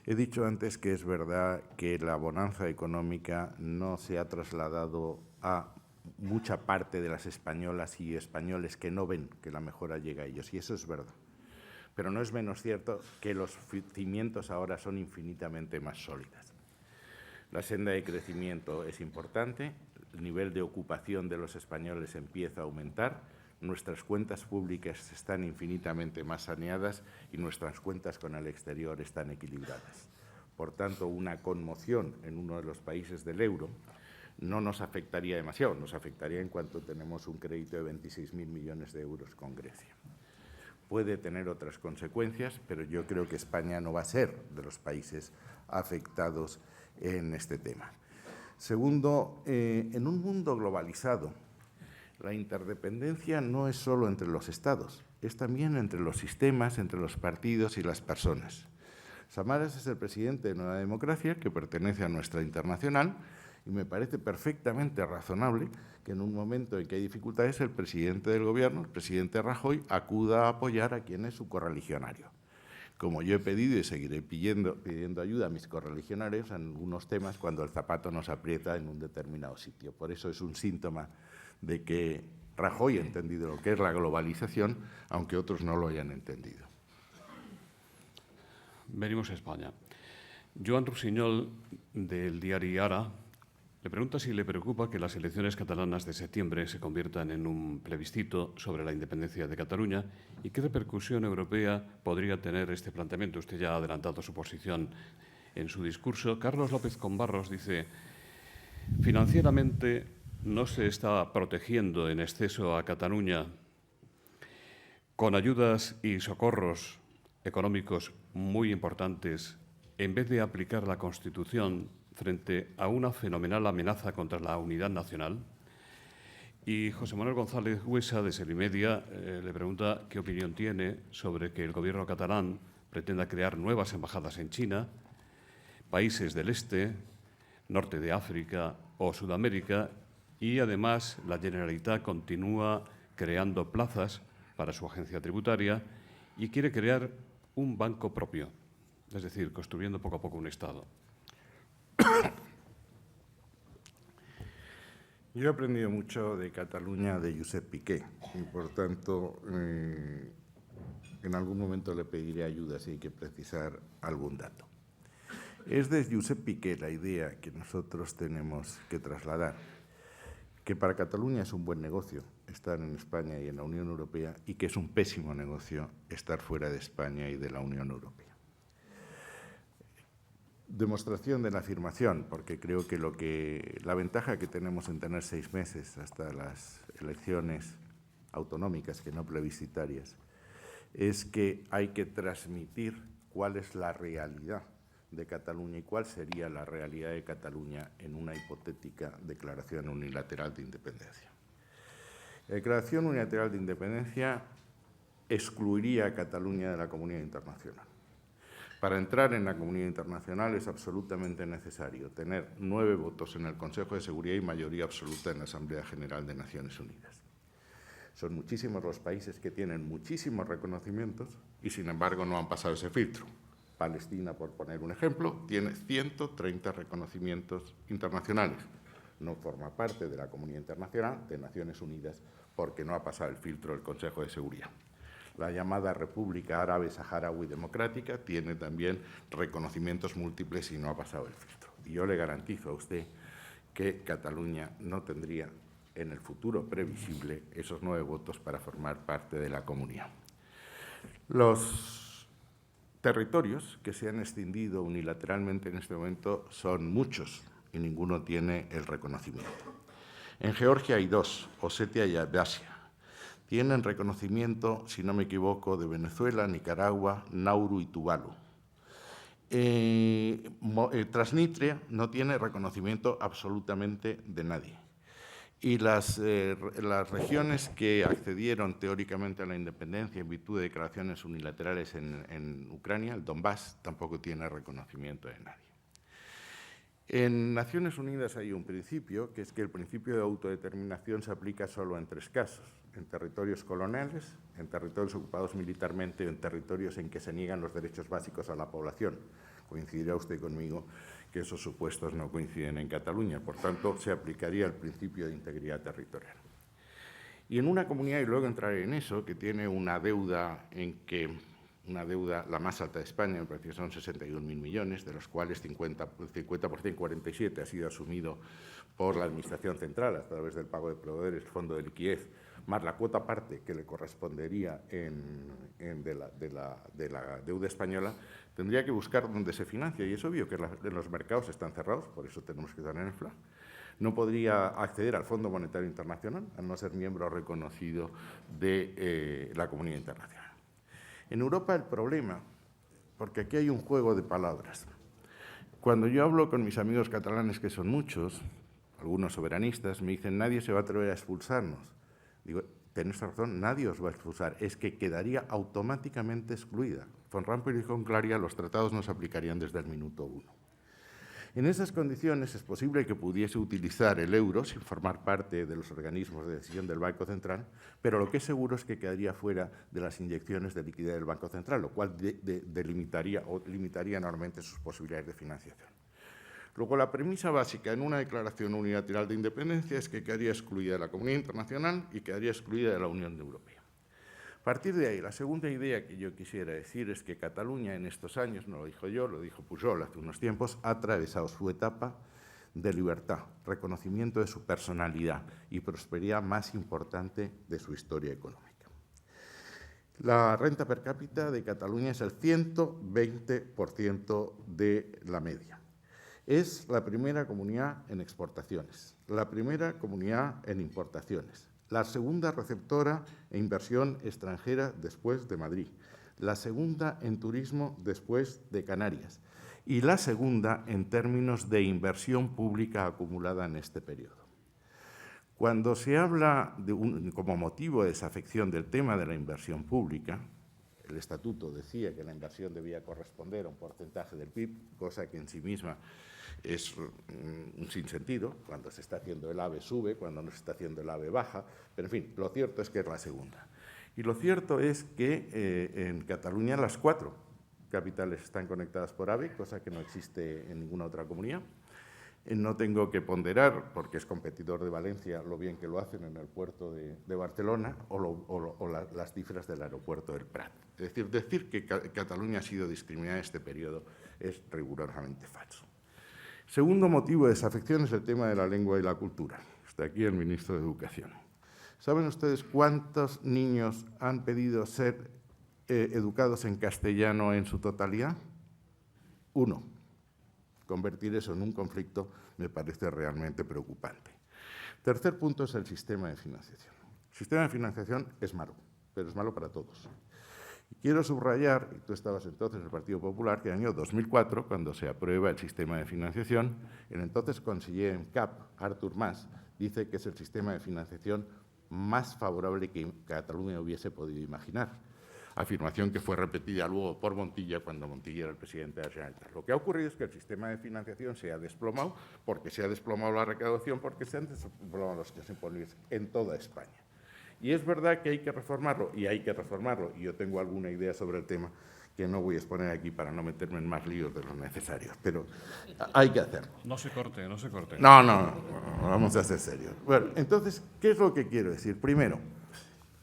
He dicho antes que es verdad que la bonanza económica no se ha trasladado a mucha parte de las españolas y españoles que no ven que la mejora llega a ellos, y eso es verdad. Pero no es menos cierto que los cimientos ahora son infinitamente más sólidas. La senda de crecimiento es importante, el nivel de ocupación de los españoles empieza a aumentar, nuestras cuentas públicas están infinitamente más saneadas y nuestras cuentas con el exterior están equilibradas. Por tanto, una conmoción en uno de los países del euro no nos afectaría demasiado, nos afectaría en cuanto tenemos un crédito de 26.000 millones de euros con Grecia. Puede tener otras consecuencias, pero yo creo que España no va a ser de los países afectados en este tema. Segundo, en un mundo globalizado, la interdependencia no es solo entre los Estados, es también entre los sistemas, entre los partidos y las personas. Samaras es el presidente de Nueva Democracia, que pertenece a nuestra internacional, y me parece perfectamente razonable que en un momento en que hay dificultades el presidente del Gobierno, el presidente Rajoy, acuda a apoyar a quien es su correligionario. Como yo he pedido y seguiré pidiendo ayuda a mis correligionarios en algunos temas cuando el zapato nos aprieta en un determinado sitio. Por eso es un síntoma de que Rajoy ha entendido lo que es la globalización, aunque otros no lo hayan entendido. Venimos a España. Joan Rossinyol, del diario Ara, le pregunta si le preocupa que las elecciones catalanas de septiembre se conviertan en un plebiscito sobre la independencia de Cataluña y qué repercusión europea podría tener este planteamiento. Usted ya ha adelantado su posición en su discurso. Carlos López Combarros dice: financieramente no se está protegiendo en exceso a Cataluña con ayudas y socorros económicos muy importantes en vez de aplicar la Constitución frente a una fenomenal amenaza contra la unidad nacional. Y José Manuel González Huesa, de Selimedia, le pregunta qué opinión tiene sobre que el Gobierno catalán pretenda crear nuevas embajadas en China, países del este, norte de África o Sudamérica, y además la Generalitat continúa creando plazas para su agencia tributaria y quiere crear un banco propio, es decir, construyendo poco a poco un Estado. Yo he aprendido mucho de Cataluña de Josep Piqué y, por tanto, en algún momento le pediré ayuda si hay que precisar algún dato. Es de Josep Piqué la idea que nosotros tenemos que trasladar, que para Cataluña es un buen negocio estar en España y en la Unión Europea y que es un pésimo negocio estar fuera de España y de la Unión Europea. demostración de la afirmación, porque creo que la ventaja que tenemos en tener 6 meses hasta las elecciones autonómicas, que no plebiscitarias, es que hay que transmitir cuál es la realidad de Cataluña y cuál sería la realidad de Cataluña en una hipotética declaración unilateral de independencia. La declaración unilateral de independencia excluiría a Cataluña de la comunidad internacional. Para entrar en la comunidad internacional es absolutamente necesario tener 9 votos en el Consejo de Seguridad y mayoría absoluta en la Asamblea General de Naciones Unidas. Son muchísimos los países que tienen muchísimos reconocimientos y, sin embargo, no han pasado ese filtro. Palestina, por poner un ejemplo, tiene 130 reconocimientos internacionales. No forma parte de la comunidad internacional de Naciones Unidas porque no ha pasado el filtro del Consejo de Seguridad. La llamada República Árabe Saharaui Democrática tiene también reconocimientos múltiples y no ha pasado el filtro. Y yo le garantizo a usted que Cataluña no tendría en el futuro previsible esos 9 votos para formar parte de la comunidad. Los territorios que se han extendido unilateralmente en este momento son muchos y ninguno tiene el reconocimiento. En Georgia hay 2, Osetia y Abjasia. Tienen reconocimiento, si no me equivoco, de Venezuela, Nicaragua, Nauru y Tuvalu. Transnistria no tiene reconocimiento absolutamente de nadie. Y las regiones que accedieron teóricamente a la independencia en virtud de declaraciones unilaterales en Ucrania, el Donbass, tampoco tiene reconocimiento de nadie. En Naciones Unidas hay un principio, que es que el principio de autodeterminación se aplica solo en 3 casos: en territorios coloniales, en territorios ocupados militarmente, en territorios en que se niegan los derechos básicos a la población. Coincidirá usted conmigo que esos supuestos no coinciden en Cataluña, por tanto, se aplicaría el principio de integridad territorial. Y en una comunidad, y luego entraré en eso, que tiene una deuda la más alta de España, me parece que son 61.000 millones, de los cuales 50%, 47, ha sido asumido por la Administración Central a través del pago de proveedores, el Fondo de Liquidez, más la cuota parte que le correspondería de la deuda española, tendría que buscar dónde se financia. Y es obvio que los mercados están cerrados, por eso tenemos que estar en el FLA. No podría acceder al Fondo Monetario Internacional, al no ser miembro reconocido de la comunidad internacional. En Europa el problema, porque aquí hay un juego de palabras. Cuando yo hablo con mis amigos catalanes, que son muchos, algunos soberanistas, me dicen: nadie se va a atrever a expulsarnos. Digo, tenéis razón, nadie os va a expulsar, es que quedaría automáticamente excluida. Von Rompuy dijo con claridad: los tratados no se aplicarían desde el minuto 1. En esas condiciones es posible que pudiese utilizar el euro sin formar parte de los organismos de decisión del Banco Central, pero lo que es seguro es que quedaría fuera de las inyecciones de liquidez del Banco Central, lo cual limitaría enormemente sus posibilidades de financiación. Luego, la premisa básica en una declaración unilateral de independencia es que quedaría excluida de la comunidad internacional y quedaría excluida de la Unión Europea. A partir de ahí, la segunda idea que yo quisiera decir es que Cataluña en estos años, no lo dijo yo, lo dijo Pujol hace unos tiempos, ha atravesado su etapa de libertad, reconocimiento de su personalidad y prosperidad más importante de su historia económica. La renta per cápita de Cataluña es el 120% de la media. Es la primera comunidad en exportaciones, la primera comunidad en importaciones, la segunda receptora e inversión extranjera después de Madrid, la segunda en turismo después de Canarias y la segunda en términos de inversión pública acumulada en este periodo. Cuando se habla como motivo de desafección del tema de la inversión pública, el Estatuto decía que la inversión debía corresponder a un porcentaje del PIB, cosa que en sí misma es un sinsentido. Cuando se está haciendo el AVE sube, cuando no se está haciendo el AVE baja, pero en fin, lo cierto es que es la segunda. Y lo cierto es que en Cataluña las 4 capitales están conectadas por AVE, cosa que no existe en ninguna otra comunidad. No tengo que ponderar, porque es competidor de Valencia, lo bien que lo hacen en el puerto de Barcelona o las cifras del aeropuerto del Prat. Es decir que Cataluña ha sido discriminada en este periodo es rigurosamente falso. Segundo motivo de desafección es el tema de la lengua y la cultura. Está aquí el ministro de Educación. ¿Saben ustedes cuántos niños han pedido ser educados en castellano en su totalidad? 1. Convertir eso en un conflicto me parece realmente preocupante. Tercer punto es el sistema de financiación. El sistema de financiación es malo, pero es malo para todos. Y quiero subrayar, y tú estabas entonces en el Partido Popular, que en el año 2004, cuando se aprueba el sistema de financiación, el entonces conseller en CAP, Artur Mas, dice que es el sistema de financiación más favorable que Cataluña hubiese podido imaginar. Afirmación que fue repetida luego por Montilla cuando Montilla era el presidente de la Generalitat. Lo que ha ocurrido es que el sistema de financiación se ha desplomado, porque se ha desplomado la recaudación, porque se han desplomado los que se imponen en toda España. Y es verdad que hay que reformarlo, y hay que reformarlo, y yo tengo alguna idea sobre el tema que no voy a exponer aquí para no meterme en más líos de los necesarios, pero hay que hacerlo. No se corte, no se corte. No, vamos a ser serios. Bueno, entonces, ¿qué es lo que quiero decir? Primero,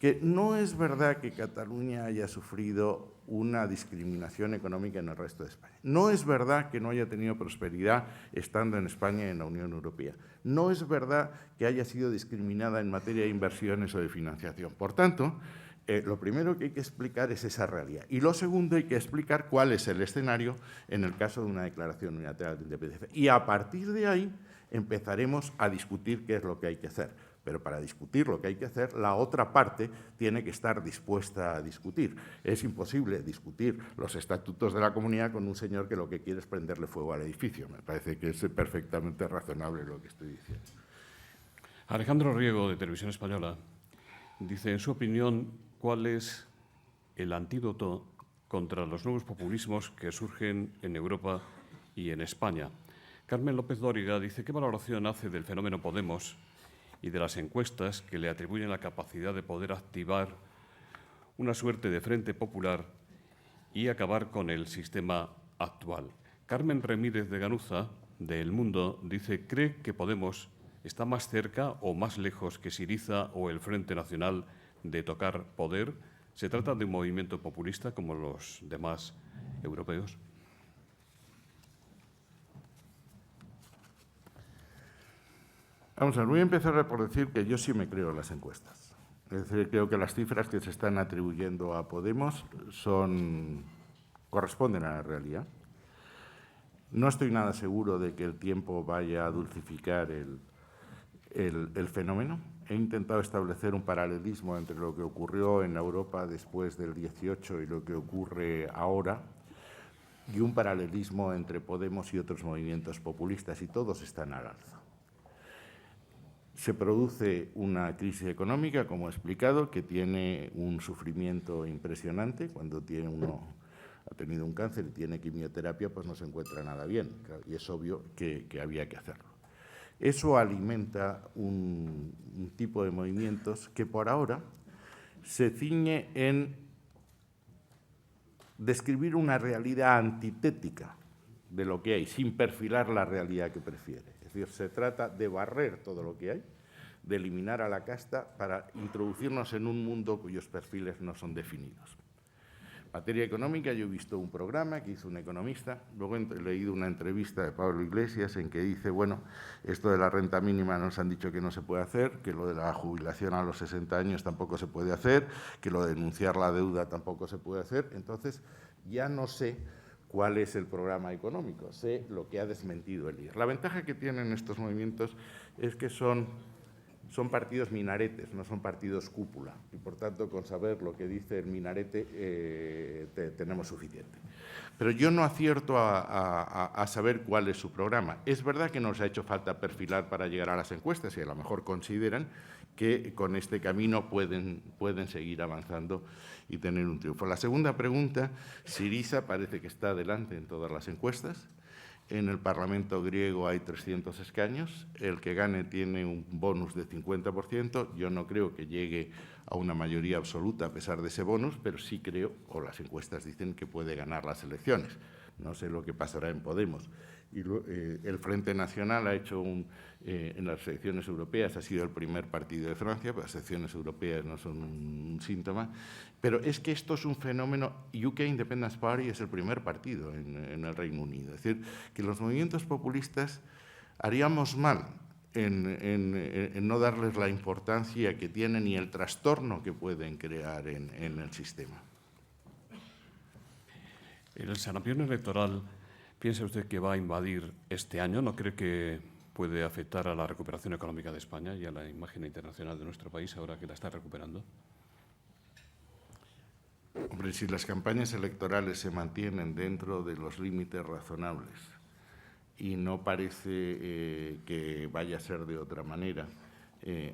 que no es verdad que Cataluña haya sufrido una discriminación económica en el resto de España. No es verdad que no haya tenido prosperidad estando en España y en la Unión Europea. No es verdad que haya sido discriminada en materia de inversiones o de financiación. Por tanto, lo primero que hay que explicar es esa realidad. Y lo segundo, hay que explicar cuál es el escenario en el caso de una declaración unilateral de independencia. Y a partir de ahí empezaremos a discutir qué es lo que hay que hacer. Pero para discutir lo que hay que hacer, la otra parte tiene que estar dispuesta a discutir. Es imposible discutir los estatutos de la comunidad con un señor que lo que quiere es prenderle fuego al edificio. Me parece que es perfectamente razonable lo que estoy diciendo. Alejandro Riego, de Televisión Española, dice, en su opinión, ¿cuál es el antídoto contra los nuevos populismos que surgen en Europa y en España? Carmen López Dóriga dice, ¿qué valoración hace del fenómeno Podemos y de las encuestas que le atribuyen la capacidad de poder activar una suerte de frente popular y acabar con el sistema actual? Carmen Remírez de Ganuza, de El Mundo, dice, ¿cree que Podemos está más cerca o más lejos que Syriza o el Frente Nacional de tocar poder? ¿Se trata de un movimiento populista como los demás europeos? Vamos a ver, voy a empezar por decir que yo sí me creo en las encuestas. Es decir, creo que las cifras que se están atribuyendo a Podemos corresponden a la realidad. No estoy nada seguro de que el tiempo vaya a dulcificar el fenómeno. He intentado establecer un paralelismo entre lo que ocurrió en Europa después del 18 y lo que ocurre ahora, y un paralelismo entre Podemos y otros movimientos populistas, y todos están al alza. Se produce una crisis económica, como he explicado, que tiene un sufrimiento impresionante. Cuando uno ha tenido un cáncer y tiene quimioterapia, pues no se encuentra nada bien, y es obvio que había que hacerlo. Eso alimenta un tipo de movimientos que por ahora se ciñe en describir una realidad antitética de lo que hay, sin perfilar la realidad que prefiere. Es decir, se trata de barrer todo lo que hay, de eliminar a la casta para introducirnos en un mundo cuyos perfiles no son definidos. En materia económica, yo he visto un programa que hizo un economista, luego he leído una entrevista de Pablo Iglesias en que dice, bueno, esto de la renta mínima nos han dicho que no se puede hacer, que lo de la jubilación a los 60 años tampoco se puede hacer, que lo de denunciar la deuda tampoco se puede hacer. Entonces, ya no sé cuál es el programa económico, sé lo que ha desmentido el líder. La ventaja que tienen estos movimientos es que son partidos minaretes, no son partidos cúpula, y por tanto con saber lo que dice el minarete tenemos suficiente. Pero yo no acierto a saber cuál es su programa. Es verdad que nos ha hecho falta perfilar para llegar a las encuestas y a lo mejor consideran que con este camino pueden seguir avanzando y tener un triunfo. La segunda pregunta, Syriza parece que está adelante en todas las encuestas. En el Parlamento griego hay 300 escaños, el que gane tiene un bonus de 50%, yo no creo que llegue a una mayoría absoluta a pesar de ese bonus, pero sí creo, o las encuestas dicen, que puede ganar las elecciones. No sé lo que pasará en Podemos. Y el Frente Nacional ha hecho en las elecciones europeas, ha sido el primer partido de Francia, pero las elecciones europeas no son un síntoma, pero es que esto es un fenómeno. UK Independence Party es el primer partido en el Reino Unido. Es decir, que los movimientos populistas haríamos mal en no darles la importancia que tienen y el trastorno que pueden crear en el sistema. El sarampión electoral ¿Piensa usted que va a invadir este año? ¿No cree que puede afectar a la recuperación económica de España y a la imagen internacional de nuestro país ahora que la está recuperando? Hombre, si las campañas electorales se mantienen dentro de los límites razonables y no parece que vaya a ser de otra manera,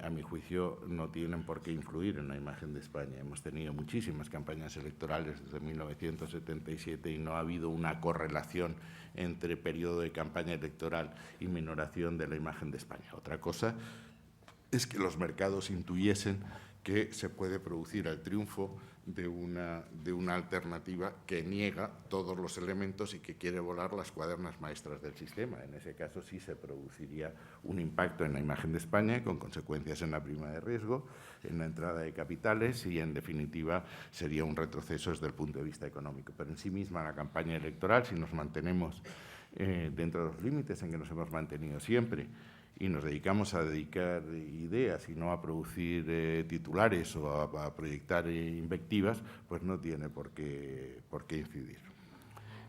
a mi juicio no tienen por qué influir en la imagen de España. Hemos tenido muchísimas campañas electorales desde 1977 y no ha habido una correlación entre periodo de campaña electoral y minoración de la imagen de España. Otra cosa es que los mercados intuyesen que se puede producir el triunfo de una alternativa que niega todos los elementos y que quiere volar las cuadernas maestras del sistema. En ese caso sí se produciría un impacto en la imagen de España con consecuencias en la prima de riesgo, en la entrada de capitales y, en definitiva, sería un retroceso desde el punto de vista económico. Pero en sí misma la campaña electoral, si nos mantenemos dentro de los límites en que nos hemos mantenido siempre, y nos dedicamos a dedicar ideas y no a producir titulares o a proyectar invectivas, pues no tiene por qué incidir.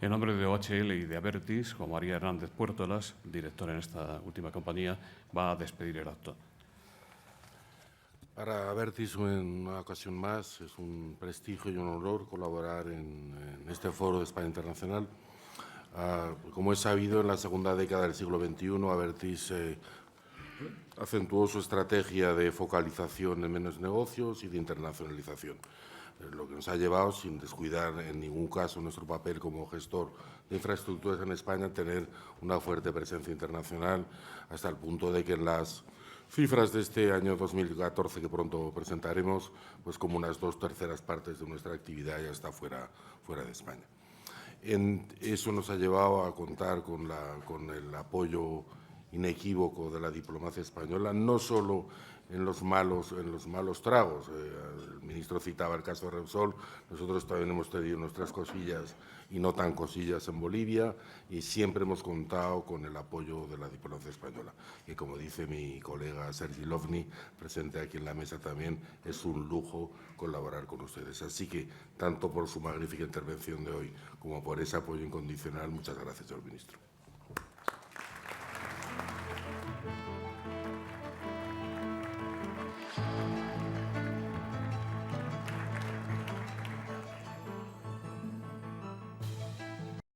En nombre de OHL y de Abertis, Juan María Hernández Puertolas, director en esta última compañía, va a despedir el acto. Para Abertis, en una ocasión más, es un prestigio y un honor colaborar en este foro de España Internacional. Como es sabido, en la segunda década del siglo XXI, Abertis acentuó su estrategia de focalización en menos negocios y de internacionalización, lo que nos ha llevado, sin descuidar en ningún caso nuestro papel como gestor de infraestructuras en España, a tener una fuerte presencia internacional, hasta el punto de que en las cifras de este año 2014, que pronto presentaremos, pues como unas 2/3 partes de nuestra actividad ya está fuera de España. Eso nos ha llevado a contar con el apoyo inequívoco de la diplomacia española, no solo en los malos tragos. El ministro citaba el caso de Repsol, nosotros también hemos tenido nuestras cosillas y no tan cosillas en Bolivia, y siempre hemos contado con el apoyo de la diplomacia española. Y como dice mi colega Sergi Lovni, presente aquí en la mesa también, es un lujo colaborar con ustedes. Así que, tanto por su magnífica intervención de hoy como por ese apoyo incondicional, muchas gracias, señor ministro.